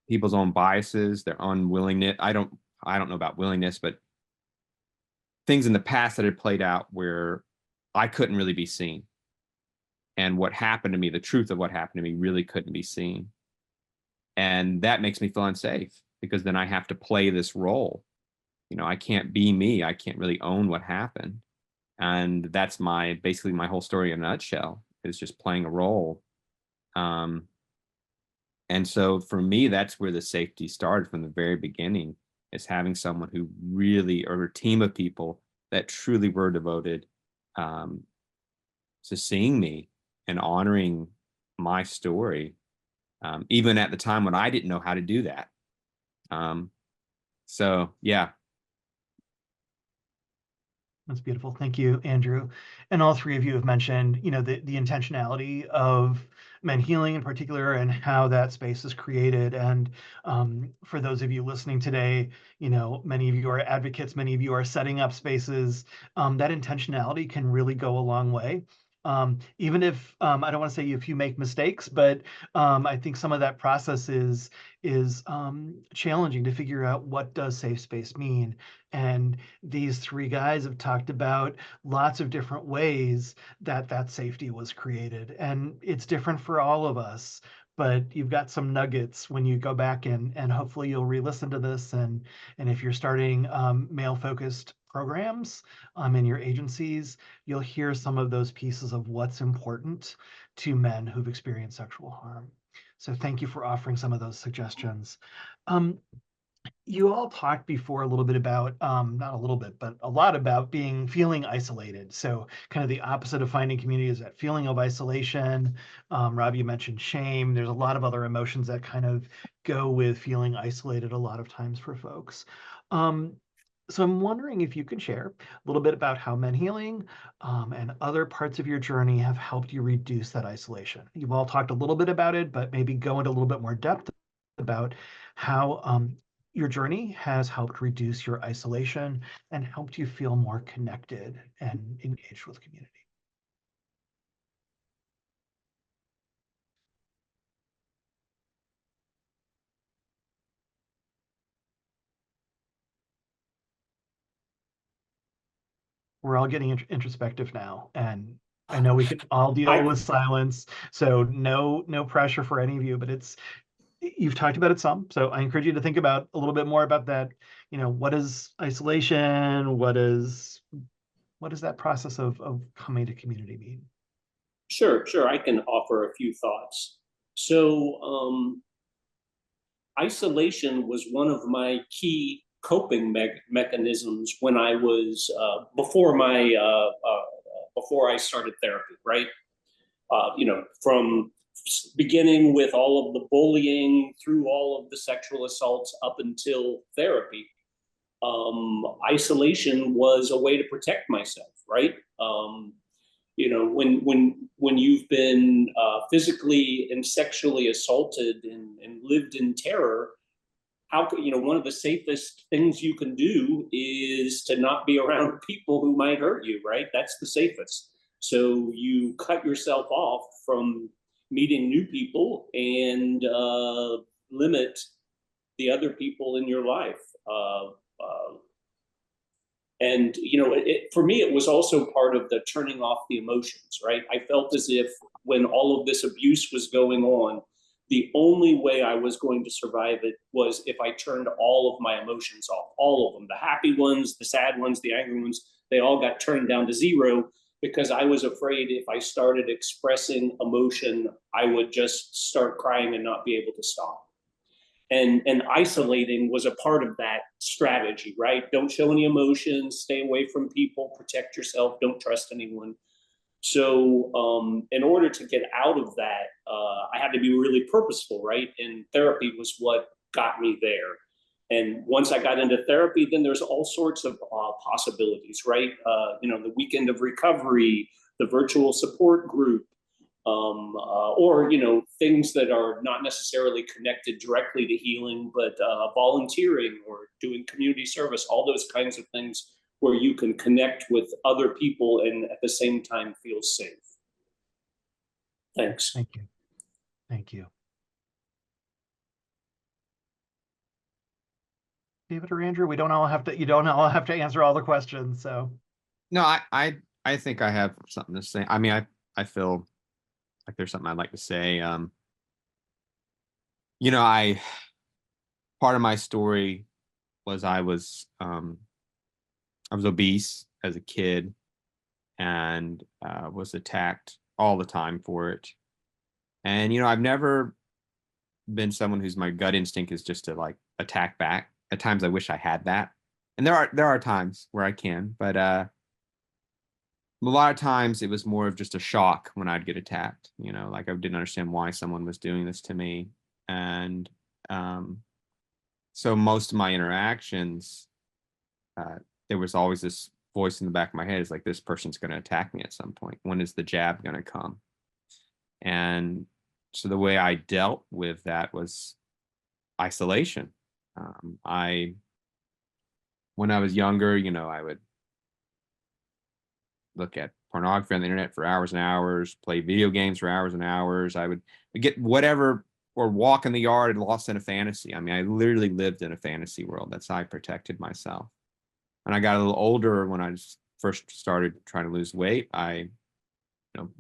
people's own biases, their unwillingness. I don't know about willingness, but things in the past that had played out where I couldn't really be seen. And what happened to me, the truth of what happened to me, really couldn't be seen. And that makes me feel unsafe, because then I have to play this role. I can't be me. I can't really own what happened. And that's basically my whole story in a nutshell, is just playing a role. And so for me, that's where the safety started from the very beginning, is having someone who really, or a team of people that truly were devoted to seeing me and honoring my story, even at the time when I didn't know how to do that. So yeah. That's beautiful. Thank you, Andrew. And all three of you have mentioned, the intentionality of MenHealing in particular and how that space is created. And for those of you listening today, you know, many of you are advocates, many of you are setting up spaces. That intentionality can really go a long way. Even if I don't want to say if you make mistakes, but I think some of that process is challenging to figure out what does safe space mean. And these three guys have talked about lots of different ways that that safety was created, and it's different for all of us. But you've got some nuggets when you go back and hopefully you'll re-listen to this. And if you're starting male-focused programs in your agencies, you'll hear some of those pieces of what's important to men who've experienced sexual harm. So thank you for offering some of those suggestions. You all talked before a little bit about, not a little bit, but a lot about feeling isolated. So kind of the opposite of finding community is that feeling of isolation. Rob, you mentioned shame. There's a lot of other emotions that kind of go with feeling isolated a lot of times for folks. So I'm wondering if you can share a little bit about how MenHealing and other parts of your journey have helped you reduce that isolation. You've all talked a little bit about it, but maybe go into a little bit more depth about how your journey has helped reduce your isolation and helped you feel more connected and engaged with community. We're all getting introspective now, and I know we can all deal with silence, so no pressure for any of you, but you've talked about it some, so I encourage you to think about a little bit more about that. You know, what is isolation? What is that process of coming to community mean? Sure, I can offer a few thoughts. So isolation was one of my key coping mechanisms when I was before I started therapy, right? You know, from beginning with all of the bullying through all of the sexual assaults up until therapy, isolation was a way to protect myself, right? You know, when you've been physically and sexually assaulted and lived in terror, how could, you know, one of the safest things you can do is to not be around people who might hurt you, right? That's the safest. So you cut yourself off from meeting new people and limit the other people in your life. And you know, for me, it was also part of the turning off the emotions, right? I felt as if when all of this abuse was going on, the only way I was going to survive it was if I turned all of my emotions off, all of them, the happy ones, the sad ones, the angry ones, they all got turned down to zero, because I was afraid if I started expressing emotion, I would just start crying and not be able to stop. And isolating was a part of that strategy, right? Don't show any emotions, stay away from people, protect yourself, don't trust anyone. So in order to get out of that, I had to be really purposeful, right? And therapy was what got me there. And once I got into therapy, then there's all sorts of possibilities, right? You know, the weekend of recovery, the virtual support group, or, you know, things that are not necessarily connected directly to healing, but volunteering or doing community service, all those kinds of things where you can connect with other people and at the same time feel safe. Thanks. Thank you. Thank you. David or Andrew, you don't all have to answer all the questions. So No, I think I have something to say. I mean, I feel like there's something I'd like to say. You know, part of my story was I was obese as a kid and was attacked all the time for it. And you know, I've never been someone whose my gut instinct is just to like attack back. At times I wish I had that. And there are times where I can, but a lot of times it was more of just a shock when I'd get attacked, you know, like I didn't understand why someone was doing this to me. And so most of my interactions, there was always this voice in the back of my head is like, this person's going to attack me at some point. When is the jab going to come? And so the way I dealt with that was isolation. When I was younger, I would look at pornography on the internet for hours and hours, play video games for hours and hours. I would get whatever, or walk in the yard and lost in a fantasy. I mean, I literally lived in a fantasy world. That's how I protected myself. When I got a little older, when I first started trying to lose weight,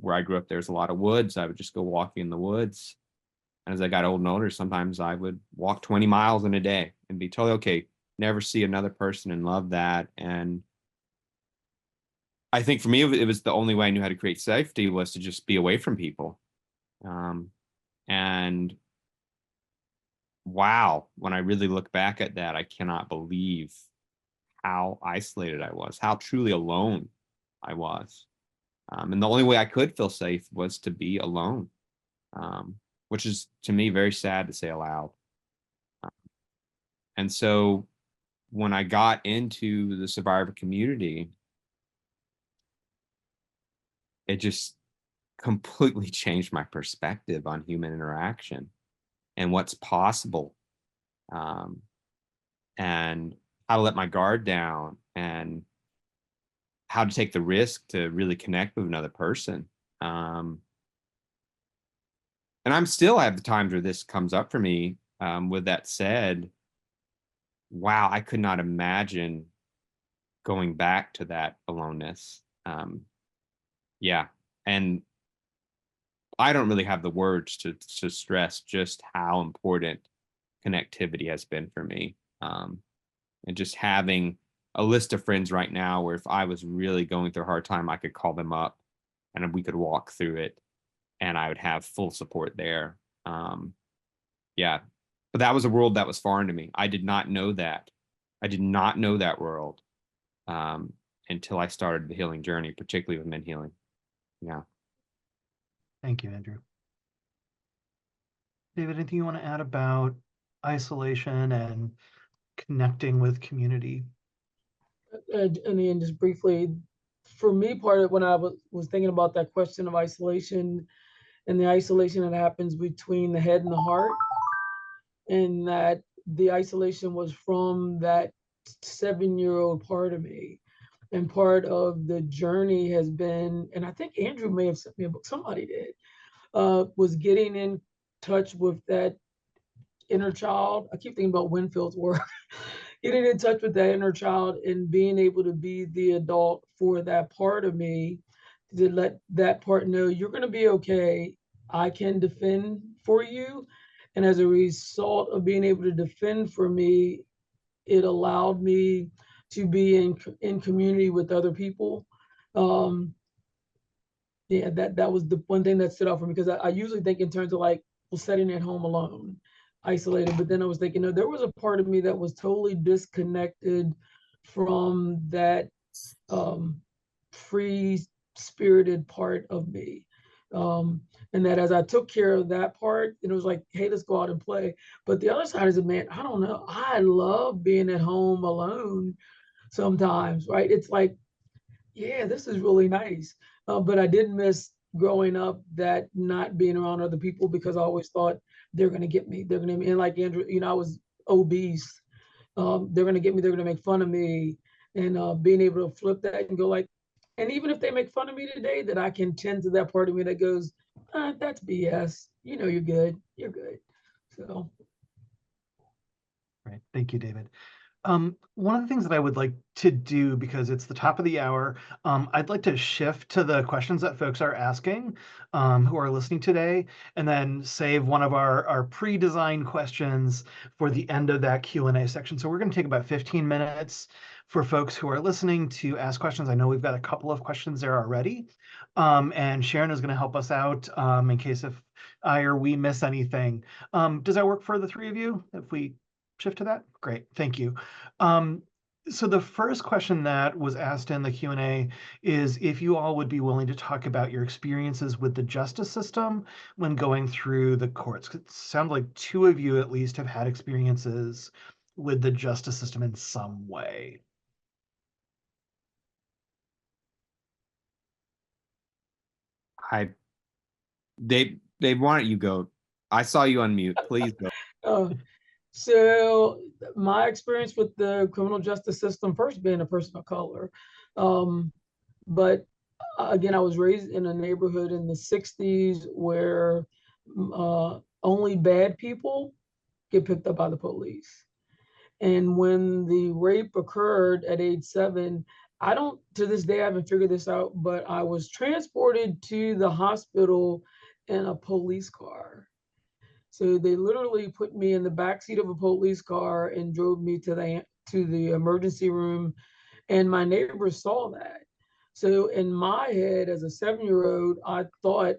where I grew up, there's a lot of woods. I would just go walking in the woods. And as I got old and older, sometimes I would walk 20 miles in a day and be totally okay, never see another person, and love that. And I think for me, it was the only way I knew how to create safety, was to just be away from people. And wow, when I really look back at that, I cannot believe how isolated I was, how truly alone I was. And the only way I could feel safe was to be alone, which is, to me, very sad to say aloud. And so when I got into the survivor community, it just completely changed my perspective on human interaction and what's possible, and how to let my guard down, and how to take the risk to really connect with another person. And I have the times where this comes up for me. With that said, wow, I could not imagine going back to that aloneness. Yeah. And I don't really have the words to stress just how important connectivity has been for me. And just having a list of friends right now where if I was really going through a hard time, I could call them up and we could walk through it, and I would have full support there. Yeah. But that was a world that was foreign to me. I did not know that. I did not know that world until I started the healing journey, particularly with MenHealing. Yeah. Thank you, Andrew. David, anything you want to add about isolation and connecting with community? And then just briefly, for me, part of when I was thinking about that question of isolation and the isolation that happens between the head and the heart, and that the isolation was from that 7-year-old part of me. And part of the journey has been, and I think Andrew may have sent me a book, somebody did, was getting in touch with that inner child. I keep thinking about Winfield's work. Getting in touch with that inner child and being able to be the adult for that part of me, to let that part know you're going to be okay. I can defend for you. And as a result of being able to defend for me, it allowed me to be in community with other people. Yeah, that was the one thing that stood out for me, because I usually think in terms of like, well, sitting at home alone, isolated. But then I was thinking, no, there was a part of me that was totally disconnected from that free spirited part of me. And that as I took care of that part, it was like, hey, let's go out and play. But the other side is, man, I don't know. I love being at home alone sometimes, right? It's like, yeah, this is really nice. But I did miss growing up, that not being around other people, because I always thought they're going to get me. They're going to, and like Andrew, I was obese. They're going to get me. They're going to make fun of me. And being able to flip that and go like, and even if they make fun of me today, that I can tend to that part of me that goes, that's BS. You're good. You're good. So. Right. Thank you, David. One of the things that I would like to do, because it's the top of the hour, I'd like to shift to the questions that folks are asking who are listening today, and then save one of our pre-designed questions for the end of that Q&A section. So we're going to take about 15 minutes for folks who are listening to ask questions. I know we've got a couple of questions there already, and Sharon is going to help us out in case if I or we miss anything. Does that work for the three of you if we shift to that? Great, thank you. So the first question that was asked in the Q&A is if you all would be willing to talk about your experiences with the justice system when going through the courts. It sounds like two of you at least have had experiences with the justice system in some way. Dave, why don't you go? I saw you unmute. Please go. So my experience with the criminal justice system, first being a person of color, but again, I was raised in a neighborhood in the 60s where only bad people get picked up by the police. And when the rape occurred at age 7, to this day, I haven't figured this out, but I was transported to the hospital in a police car. So they literally put me in the backseat of a police car and drove me to the emergency room. And my neighbors saw that. So in my head, as a 7-year-old, I thought,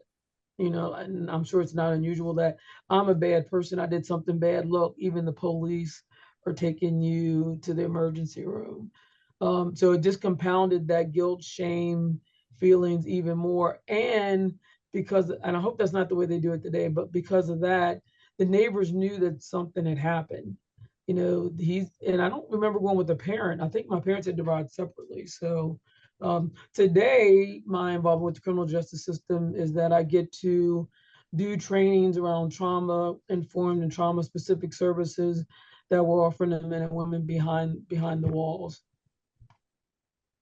and I'm sure it's not unusual, that I'm a bad person. I did something bad. Look, even the police are taking you to the emergency room. So it just compounded that guilt, shame feelings even more. And I hope that's not the way they do it today, but because of that, the neighbors knew that something had happened. And I don't remember going with a parent. I think my parents had divided separately. So today, my involvement with the criminal justice system is that I get to do trainings around trauma-informed and trauma-specific services that we're offering to men and women behind the walls.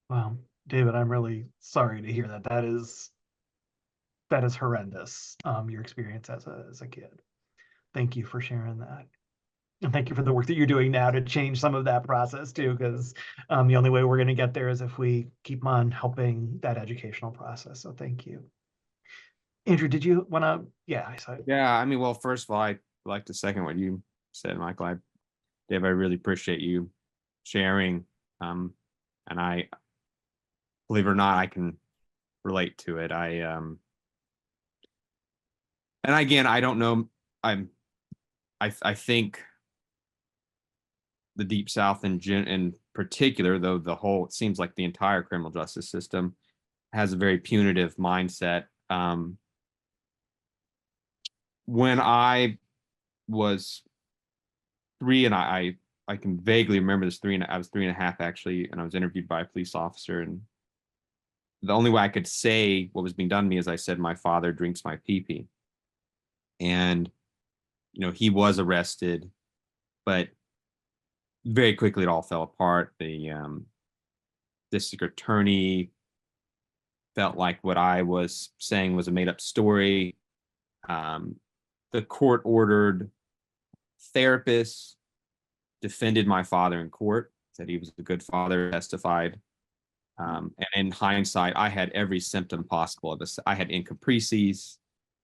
Wow, David, I'm really sorry to hear that. That is horrendous. Your experience as a kid. Thank you for sharing that. And thank you for the work that you're doing now to change some of that process too, because the only way we're going to get there is if we keep on helping that educational process. So thank you. Andrew, did you want to? Yeah, I saw it. Yeah, I mean, well, first of all, I'd like to second what you said, Michael. Dave, I really appreciate you sharing. And I, believe it or not, I can relate to it. And again, I don't know. I think the Deep South in particular, though it seems like the entire criminal justice system has a very punitive mindset. When I was 3, and I can vaguely remember this, I was 3.5 actually, and I was interviewed by a police officer, and the only way I could say what was being done to me is I said, "My father drinks my pee-pee." And he was arrested, but very quickly it all fell apart. The district attorney felt like what I was saying was a made-up story. The court ordered therapists, defended my father in court, said he was a good father, testified. And in hindsight, I had every symptom possible of this. I had encopreses.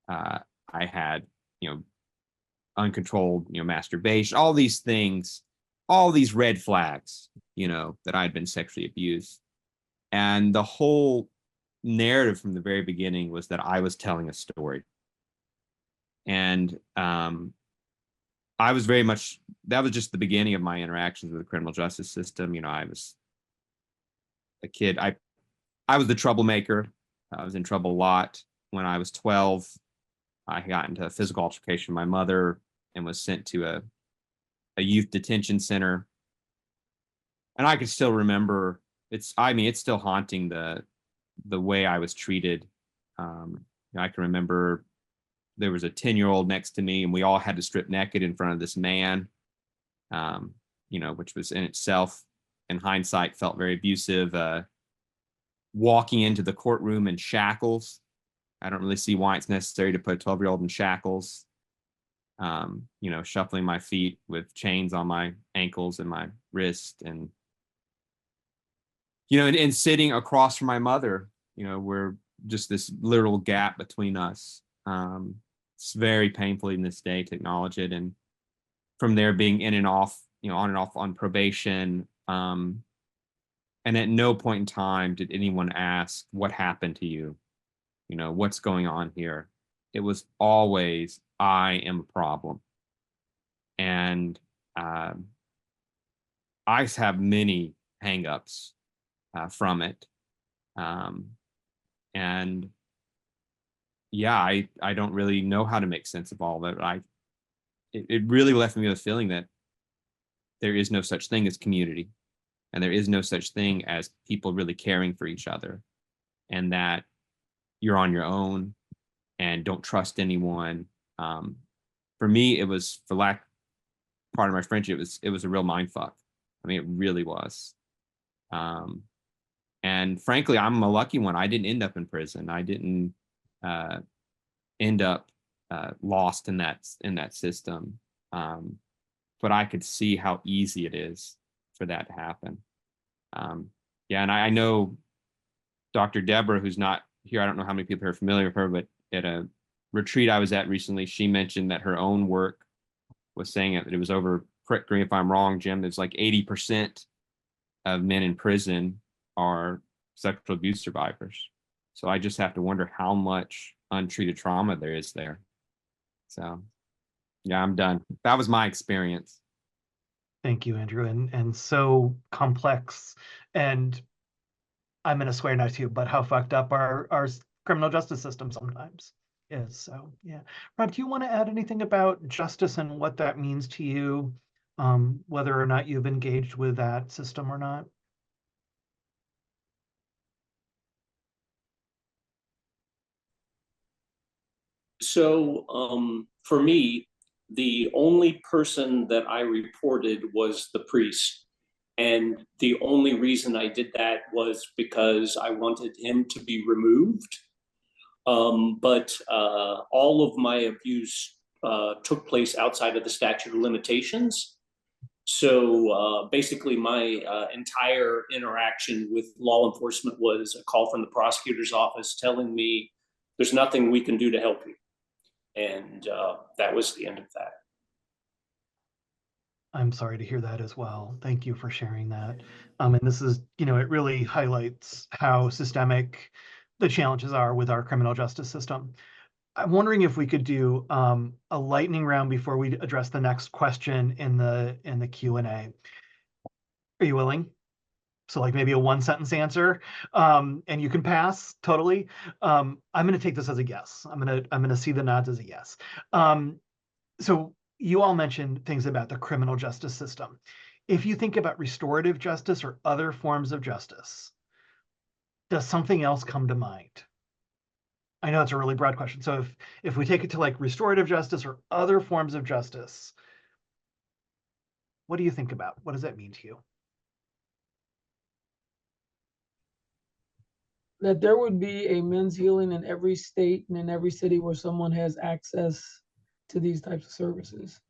I had, uncontrolled, masturbation, all these things, all these red flags, that I had been sexually abused. And the whole narrative from the very beginning was that I was telling a story. And I was that was just the beginning of my interactions with the criminal justice system. I was a kid. I was the troublemaker. I was in trouble a lot. When I was 12, I got into a physical altercation with my mother and was sent to a youth detention center. And I can still remember, it's still haunting the way I was treated. I can remember there was a 10-year-old next to me, and we all had to strip naked in front of this man, which was in itself, in hindsight, felt very abusive. Walking into the courtroom in shackles. I don't really see why it's necessary to put a 12-year-old in shackles. Shuffling my feet with chains on my ankles and my wrist, and and sitting across from my mother, we're just this literal gap between us. It's very painful in this day to acknowledge it. And from there, being in and off, on and off on probation. And at no point in time did anyone ask, what happened to you? What's going on here? It was always, I am a problem. And I have many hangups from it. And yeah, I don't really know how to make sense of all of it. It really left me with a feeling that there is no such thing as community, and there is no such thing as people really caring for each other, and that you're on your own, and don't trust anyone. For me, it was, for lack part of my friendship, it was a real mind fuck. I mean, it really was. And frankly, I'm a lucky one. I didn't end up in prison. I didn't end up lost in that system. But I could see how easy it is for that to happen. Yeah, and I know Dr. Deborah, who's not here, I don't know how many people are familiar with her, but at a retreat I was at recently, she mentioned that her own work was saying that it was over, correct me if I'm wrong, Jim, there's like 80% of men in prison are sexual abuse survivors. So I just have to wonder how much untreated trauma there is there. So yeah, I'm done. That was my experience. Thank you, Andrew, and so complex. And I'm going to swear not to, but how fucked up our criminal justice system sometimes is. So yeah. Rob, do you want to add anything about justice and what that means to you, whether or not you've engaged with that system or not? So for me, the only person that I reported was the priest. And the only reason I did that was because I wanted him to be removed. But all of my abuse took place outside of the statute of limitations. So basically my entire interaction with law enforcement was a call from the prosecutor's office telling me there's nothing we can do to help you. And that was the end of that. I'm sorry to hear that as well. Thank you for sharing that. And this is, it really highlights how systemic the challenges are with our criminal justice system. I'm wondering if we could do a lightning round before we address the next question in the Q&A. Are you willing? So like maybe a 1-sentence answer, and you can pass totally. I'm going to take this as a yes. I'm going to see the nods as a yes. So you all mentioned things about the criminal justice system. If you think about restorative justice or other forms of justice, does something else come to mind? I know it's a really broad question. So if we take it to like restorative justice or other forms of justice, what do you think about? What does that mean to you? That there would be a men's healing in every state and in every city where someone has access to these types of services.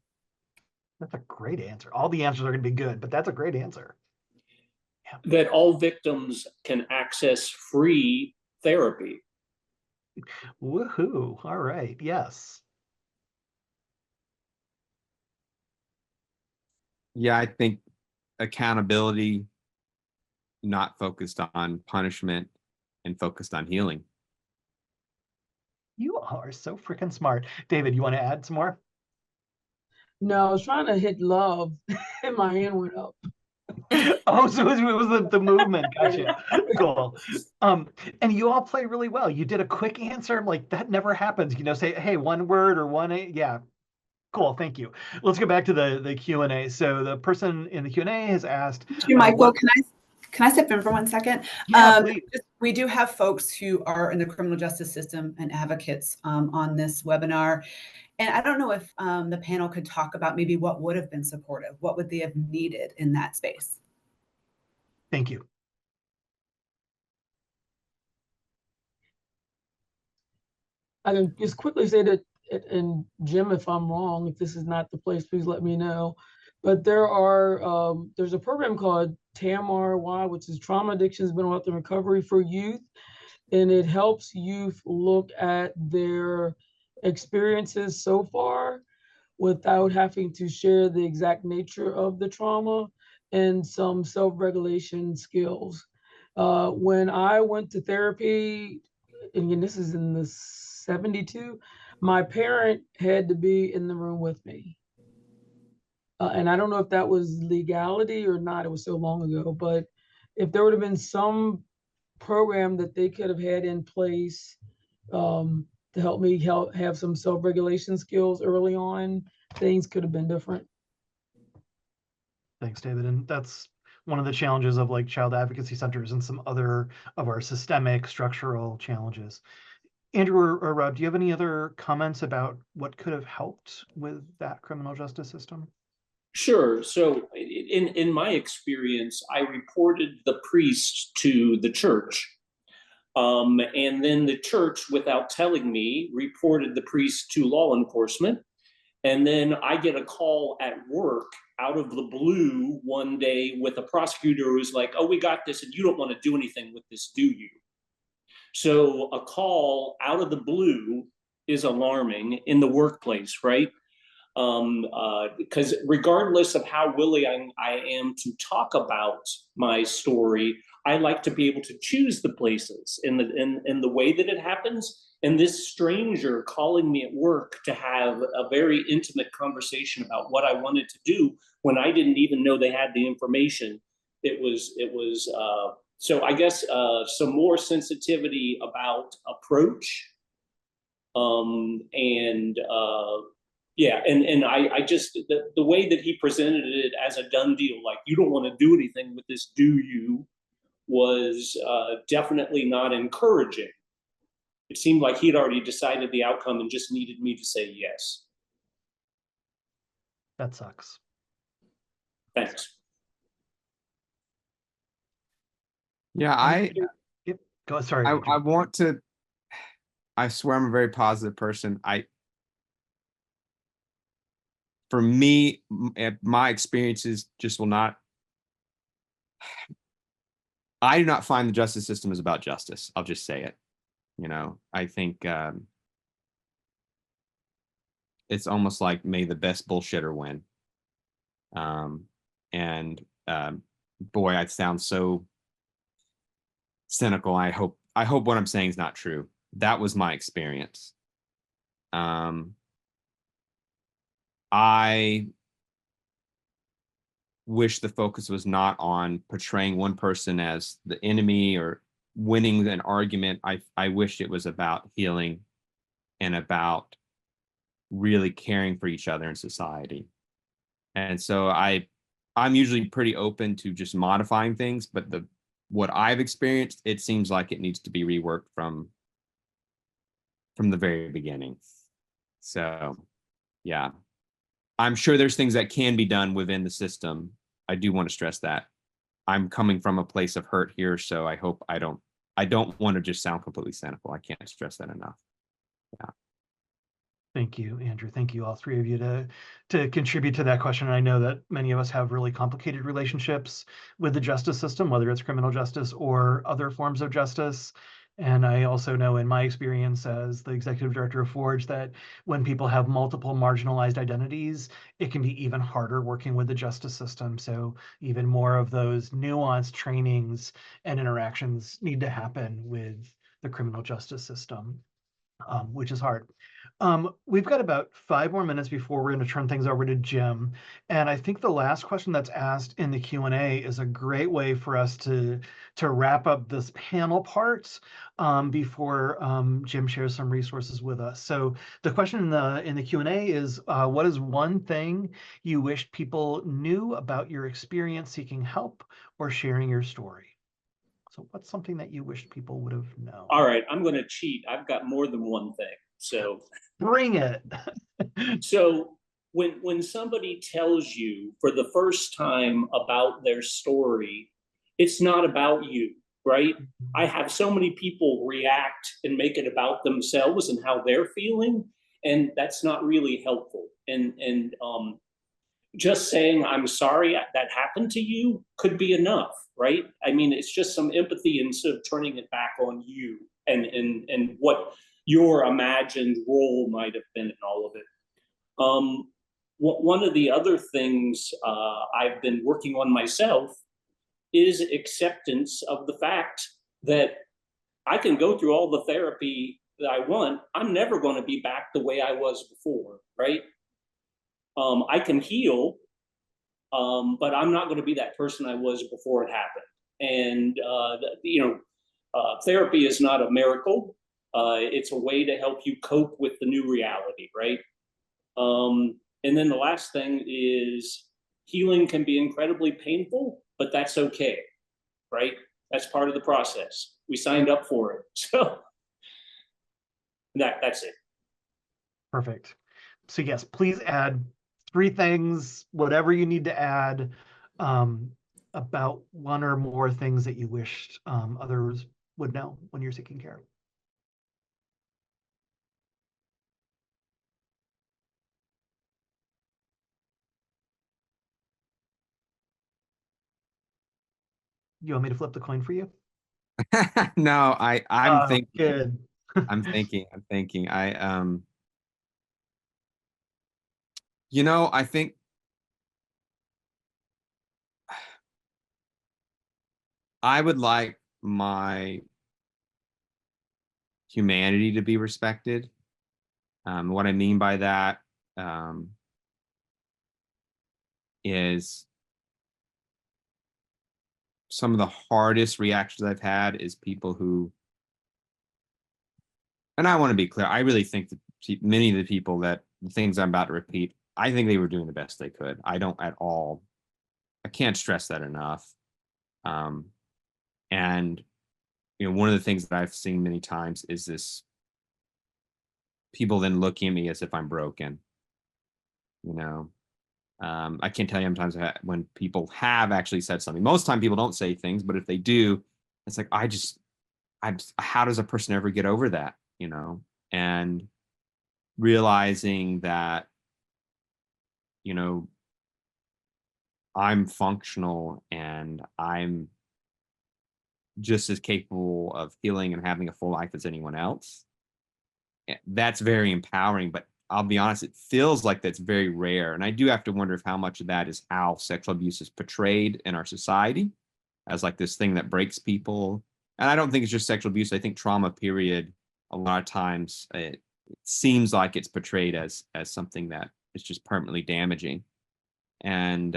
That's a great answer. All the answers are going to be good, but that's a great answer. Yeah. That all victims can access free therapy. Woohoo. All right. Yes. Yeah, I think accountability, not focused on punishment and focused on healing. You are so freaking smart. David, you want to add some more? No, I was trying to hit love and my hand went up. Oh, so it was the movement. Gotcha. Cool. And you all play really well. You did a quick answer. I'm like, that never happens. Say, hey, one word or one, yeah. Cool, thank you. Let's go back to the Q&A. So the person in the Q&A has asked, Michael, can I step in for 1 second? Yeah, please. We do have folks who are in the criminal justice system and advocates on this webinar. And I don't know if the panel could talk about maybe what would have been supportive, what would they have needed in that space? Thank you. I can just quickly say that, and Jim, if I'm wrong, if this is not the place, please let me know. But there's a program called TAMRY, which is Trauma, Addictions, Mental Health, and Recovery for Youth. And it helps youth look at their experiences so far without having to share the exact nature of the trauma and some self-regulation skills. When I went to therapy, and again, this is in the 72, my parent had to be in the room with me. And I don't know if that was legality or not, it was so long ago, but if there would have been some program that they could have had in place to help me have some self-regulation skills early on, things could have been different. Thanks, David. And that's one of the challenges of like child advocacy centers and some other of our systemic structural challenges. Andrew or Rob, do you have any other comments about what could have helped with that criminal justice system? Sure. So in my experience, I reported the priest to the church. And then the church, without telling me, reported the priest to law enforcement. And then I get a call at work out of the blue one day with a prosecutor who's like, "Oh, we got this, and you don't want to do anything with this, do you?" So a call out of the blue is alarming in the workplace, right? Because regardless of how willing I am to talk about my story, I like to be able to choose the places in the way that it happens. And this stranger calling me at work to have a very intimate conversation about what I wanted to do when I didn't even know they had the information. It was so I guess some more sensitivity about approach, and yeah, and I just the way that he presented it as a done deal, like you don't want to do anything with this, do you? Was definitely not encouraging. It seemed like he'd already decided the outcome and just needed me to say yes. That sucks. Thanks. Yeah, Go. Sorry. I want to. I swear I'm a very positive person. For me, my experiences just will not. I do not find the justice system is about justice. I'll just say it. I think it's almost like may the best bullshitter win. And boy, I sound so cynical. I hope what I'm saying is not true. That was my experience. I wish the focus was not on portraying one person as the enemy or winning an argument. I wish it was about healing and about really caring for each other in society. And so I'm usually pretty open to just modifying things, but what I've experienced, it seems like it needs to be reworked from the very beginning. So yeah, I'm sure there's things that can be done within the system. I do want to stress that. I'm coming from a place of hurt here, so I hope I don't want to just sound completely cynical. I can't stress that enough. Yeah. Thank you, Andrew. Thank you, all three of you, to contribute to that question. And I know that many of us have really complicated relationships with the justice system, whether it's criminal justice or other forms of justice. And I also know in my experience as the executive director of Forge that when people have multiple marginalized identities, it can be even harder working with the justice system. So even more of those nuanced trainings and interactions need to happen with the criminal justice system, which is hard. We've got about 5 more minutes before we're going to turn things over to Jim. And I think the last question that's asked in the Q&A is a great way for us to wrap up this panel part before Jim shares some resources with us. So the question in the Q&A is, what is one thing you wished people knew about your experience seeking help or sharing your story? So what's something that you wished people would have known? All right, I'm going to cheat. I've got more than one thing. So bring it. So when somebody tells you for the first time about their story, it's not about you, right? I have so many people react and make it about themselves and how they're feeling, and that's not really helpful. And just saying I'm sorry that happened to you could be enough, right? I mean, it's just some empathy instead of turning it back on you and what your imagined role might have been in all of it. One of the other things I've been working on myself is acceptance of the fact that I can go through all the therapy that I want. I'm never going to be back the way I was before, right? I can heal, but I'm not going to be that person I was before it happened. And, therapy is not a miracle. It's a way to help you cope with the new reality, right? And then the last thing is healing can be incredibly painful, but that's okay, right? That's part of the process. We signed up for it. So That's it. Perfect. So yes, please add 3 things, whatever you need to add, about 1 or more things that you wished others would know when you're taking care. You want me to flip the coin for you? No, I'm thinking. Good. I'm thinking. You know, I think I would like my humanity to be respected. What I mean by that is some of the hardest reactions I've had is people who, and I want to be clear, I really think that many of the people that the things I'm about to repeat, I think they were doing the best they could. I don't at all, I can't stress that enough. And you know, one of the things that I've seen many times is this people then looking at me as if I'm broken. You know, I can't tell you how many times when people have actually said something. Most time people don't say things, but if they do, it's like how does a person ever get over that? You know, and realizing that, you know, I'm functional and I'm just as capable of healing and having a full life as anyone else. That's very empowering, but I'll be honest, it feels like that's very rare. And I do have to wonder if how much of that is how sexual abuse is portrayed in our society as like this thing that breaks people. And I don't think it's just sexual abuse. I think trauma, period, a lot of times it seems like it's portrayed as something that is just permanently damaging. And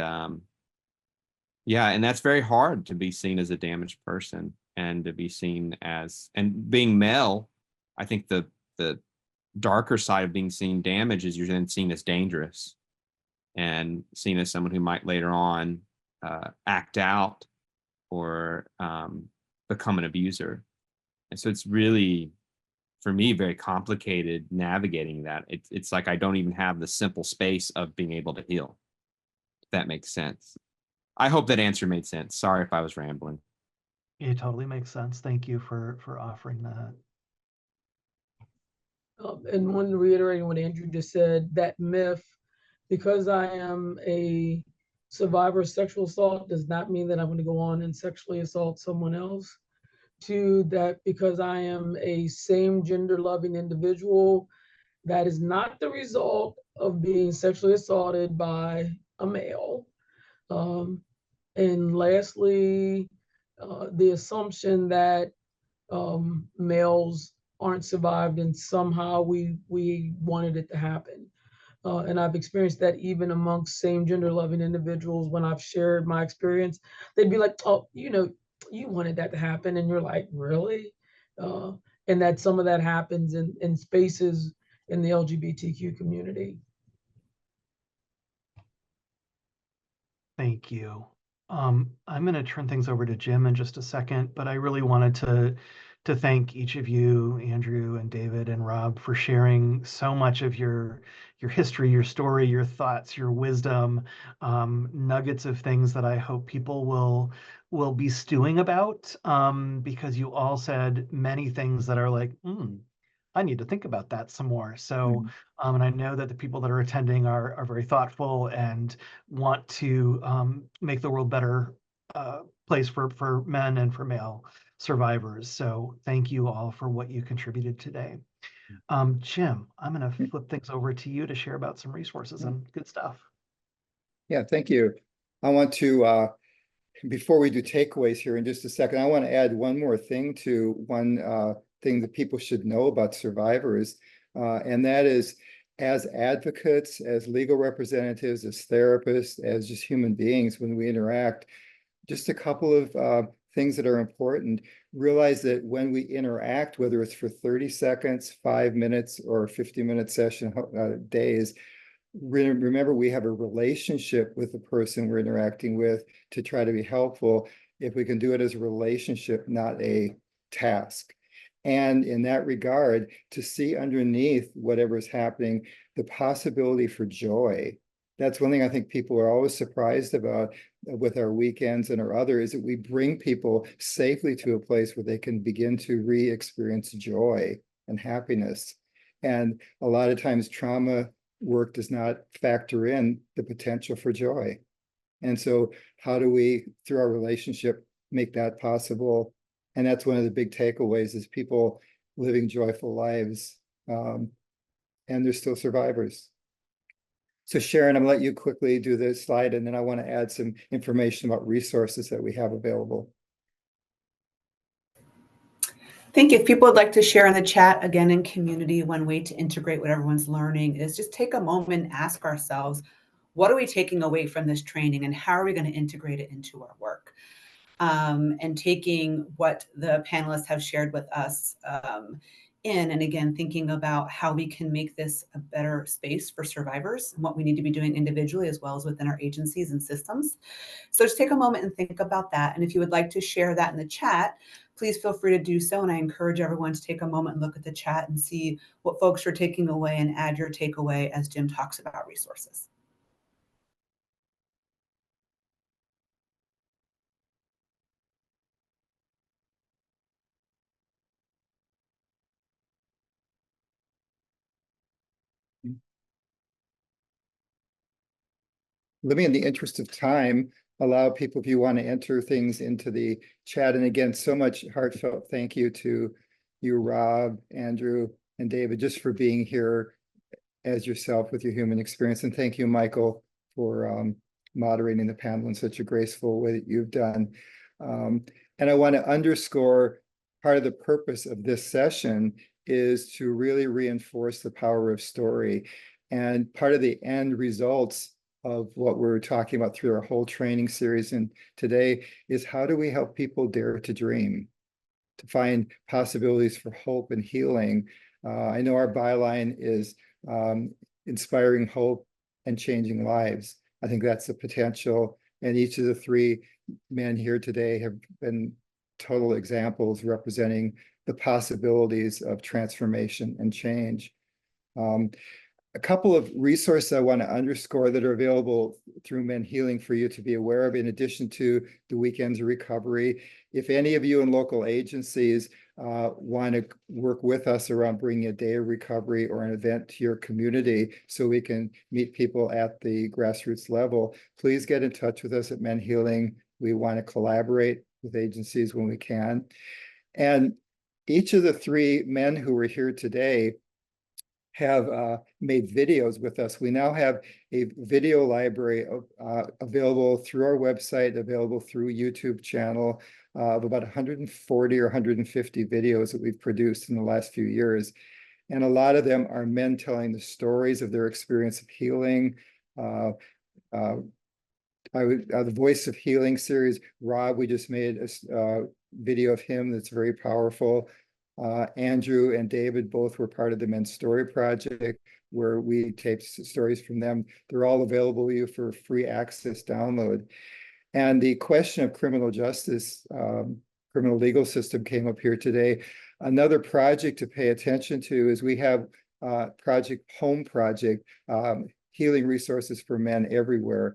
yeah, and that's very hard to be seen as a damaged person and to be seen as, and being male, I think the darker side of being seen damaged is you're then seen as dangerous and seen as someone who might later on act out or become an abuser. And so it's really, for me, very complicated navigating that. It's like I don't even have the simple space of being able to heal, if that makes sense. I hope that answer made sense. Sorry if I was rambling. It totally makes sense. Thank you for offering that. And one reiterating what Andrew just said, that myth, because I am a survivor of sexual assault, does not mean that I'm going to go on and sexually assault someone else. To that, because I am a same gender loving individual, that is not the result of being sexually assaulted by a male. And lastly, the assumption that males aren't survived and somehow we wanted it to happen. And I've experienced that even amongst same gender loving individuals. When I've shared my experience, they'd be like, oh, you know, you wanted that to happen. And you're like, really? And that some of that happens in spaces in the LGBTQ community. Thank you. I'm going to turn things over to Jim in just a second, but I really wanted to thank each of you, Andrew and David and Rob, for sharing so much of your history, your story, your thoughts, your wisdom, nuggets of things that I hope people will be stewing about, because you all said many things that are like, I need to think about that some more. So, and I know that the people that are attending are very thoughtful and want to make the world better place for men and for male survivors. So thank you all for what you contributed today. Jim, I'm going to flip things over to you to share about some resources and good stuff. Yeah, thank you. I want to, before we do takeaways here in just a second, I want to add one more thing to one thing that people should know about survivors, and that is, as advocates, as legal representatives, as therapists, as just human beings, when we interact, just a couple of things that are important. Realize that when we interact, whether it's for 30 seconds, 5 minutes, or a 50-minute session, days, remember we have a relationship with the person we're interacting with to try to be helpful. If we can do it as a relationship, not a task. And in that regard, to see underneath whatever is happening, the possibility for joy. That's one thing I think people are always surprised about with our weekends and our other, is that we bring people safely to a place where they can begin to re-experience joy and happiness. And a lot of times trauma work does not factor in the potential for joy. And so how do we, through our relationship, make that possible? And that's one of the big takeaways, is people living joyful lives, and they're still survivors. So Sharon, I'm gonna let you quickly do this slide, and then I want to add some information about resources that we have available. Thank you. If people would like to share in the chat, again, in community, one way to integrate what everyone's learning is just take a moment and ask ourselves, what are we taking away from this training, and how are we going to integrate it into our work? And taking what the panelists have shared with us and again, thinking about how we can make this a better space for survivors and what we need to be doing individually as well as within our agencies and systems. So just take a moment and think about that. And if you would like to share that in the chat, please feel free to do so. And I encourage everyone to take a moment and look at the chat and see what folks are taking away and add your takeaway as Jim talks about resources. Let me, in the interest of time, allow people, if you want to enter things into the chat. And again, so much heartfelt thank you to you, Rob, Andrew, and David, just for being here as yourself with your human experience. And thank you, Michael, for moderating the panel in such a graceful way that you've done. And I want to underscore part of the purpose of this session is to really reinforce the power of story. And part of the end results of what we're talking about through our whole training series and today is, how do we help people dare to dream, to find possibilities for hope and healing? I know our byline is inspiring hope and changing lives. I think that's the potential. And each of the three men here today have been total examples representing the possibilities of transformation and change. A couple of resources I want to underscore that are available through MenHealing for you to be aware of, in addition to the Weekends of Recovery. If any of you in local agencies want to work with us around bringing a day of recovery or an event to your community so we can meet people at the grassroots level, please get in touch with us at MenHealing. We want to collaborate with agencies when we can. And each of the three men who are here today have made videos with us. We now have a video library available through our website, available through YouTube channel, of about 140 or 150 videos that we've produced in the last few years. And a lot of them are men telling the stories of their experience of healing. The Voice of Healing series, Rob, we just made a video of him that's very powerful. Andrew and David both were part of the Men's Story Project, where we taped stories from them. They're all available to you for free access download. And the question of criminal justice, criminal legal system came up here today. Another project to pay attention to is we have Project Home Project, healing resources for men everywhere.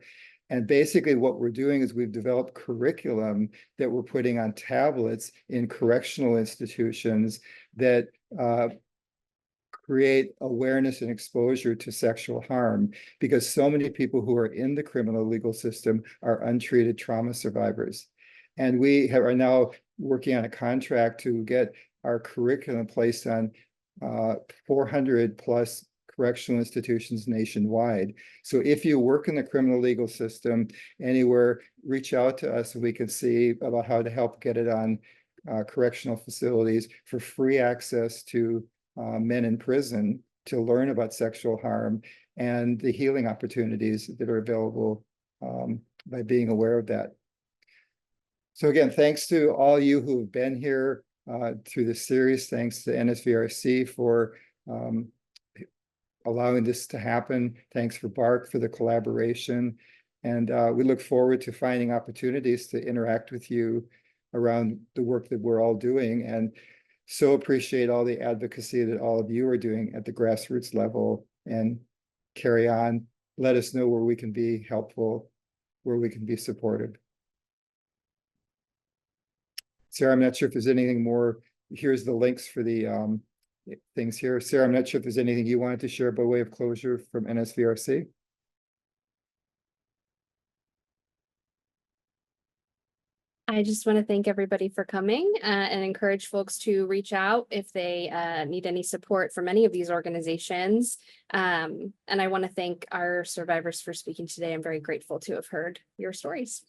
And basically what we're doing is we've developed curriculum that we're putting on tablets in correctional institutions that create awareness and exposure to sexual harm, because so many people who are in the criminal legal system are untreated trauma survivors. And we are now working on a contract to get our curriculum placed on 400 plus correctional institutions nationwide. So if you work in the criminal legal system anywhere, reach out to us and we can see about how to help get it on correctional facilities for free access to men in prison to learn about sexual harm and the healing opportunities that are available by being aware of that. So again, thanks to all you who have been here through this series. Thanks to NSVRC for allowing this to happen. Thanks for BARC for the collaboration. And we look forward to finding opportunities to interact with you around the work that we're all doing. And so appreciate all the advocacy that all of you are doing at the grassroots level, and carry on. Let us know where we can be helpful, where we can be supportive. Sarah, I'm not sure if there's anything more. Here's the links for the things here. Sarah, I'm not sure if there's anything you wanted to share by way of closure from NSVRC. I just want to thank everybody for coming and encourage folks to reach out if they need any support from any of these organizations. And I want to thank our survivors for speaking today. I'm very grateful to have heard your stories.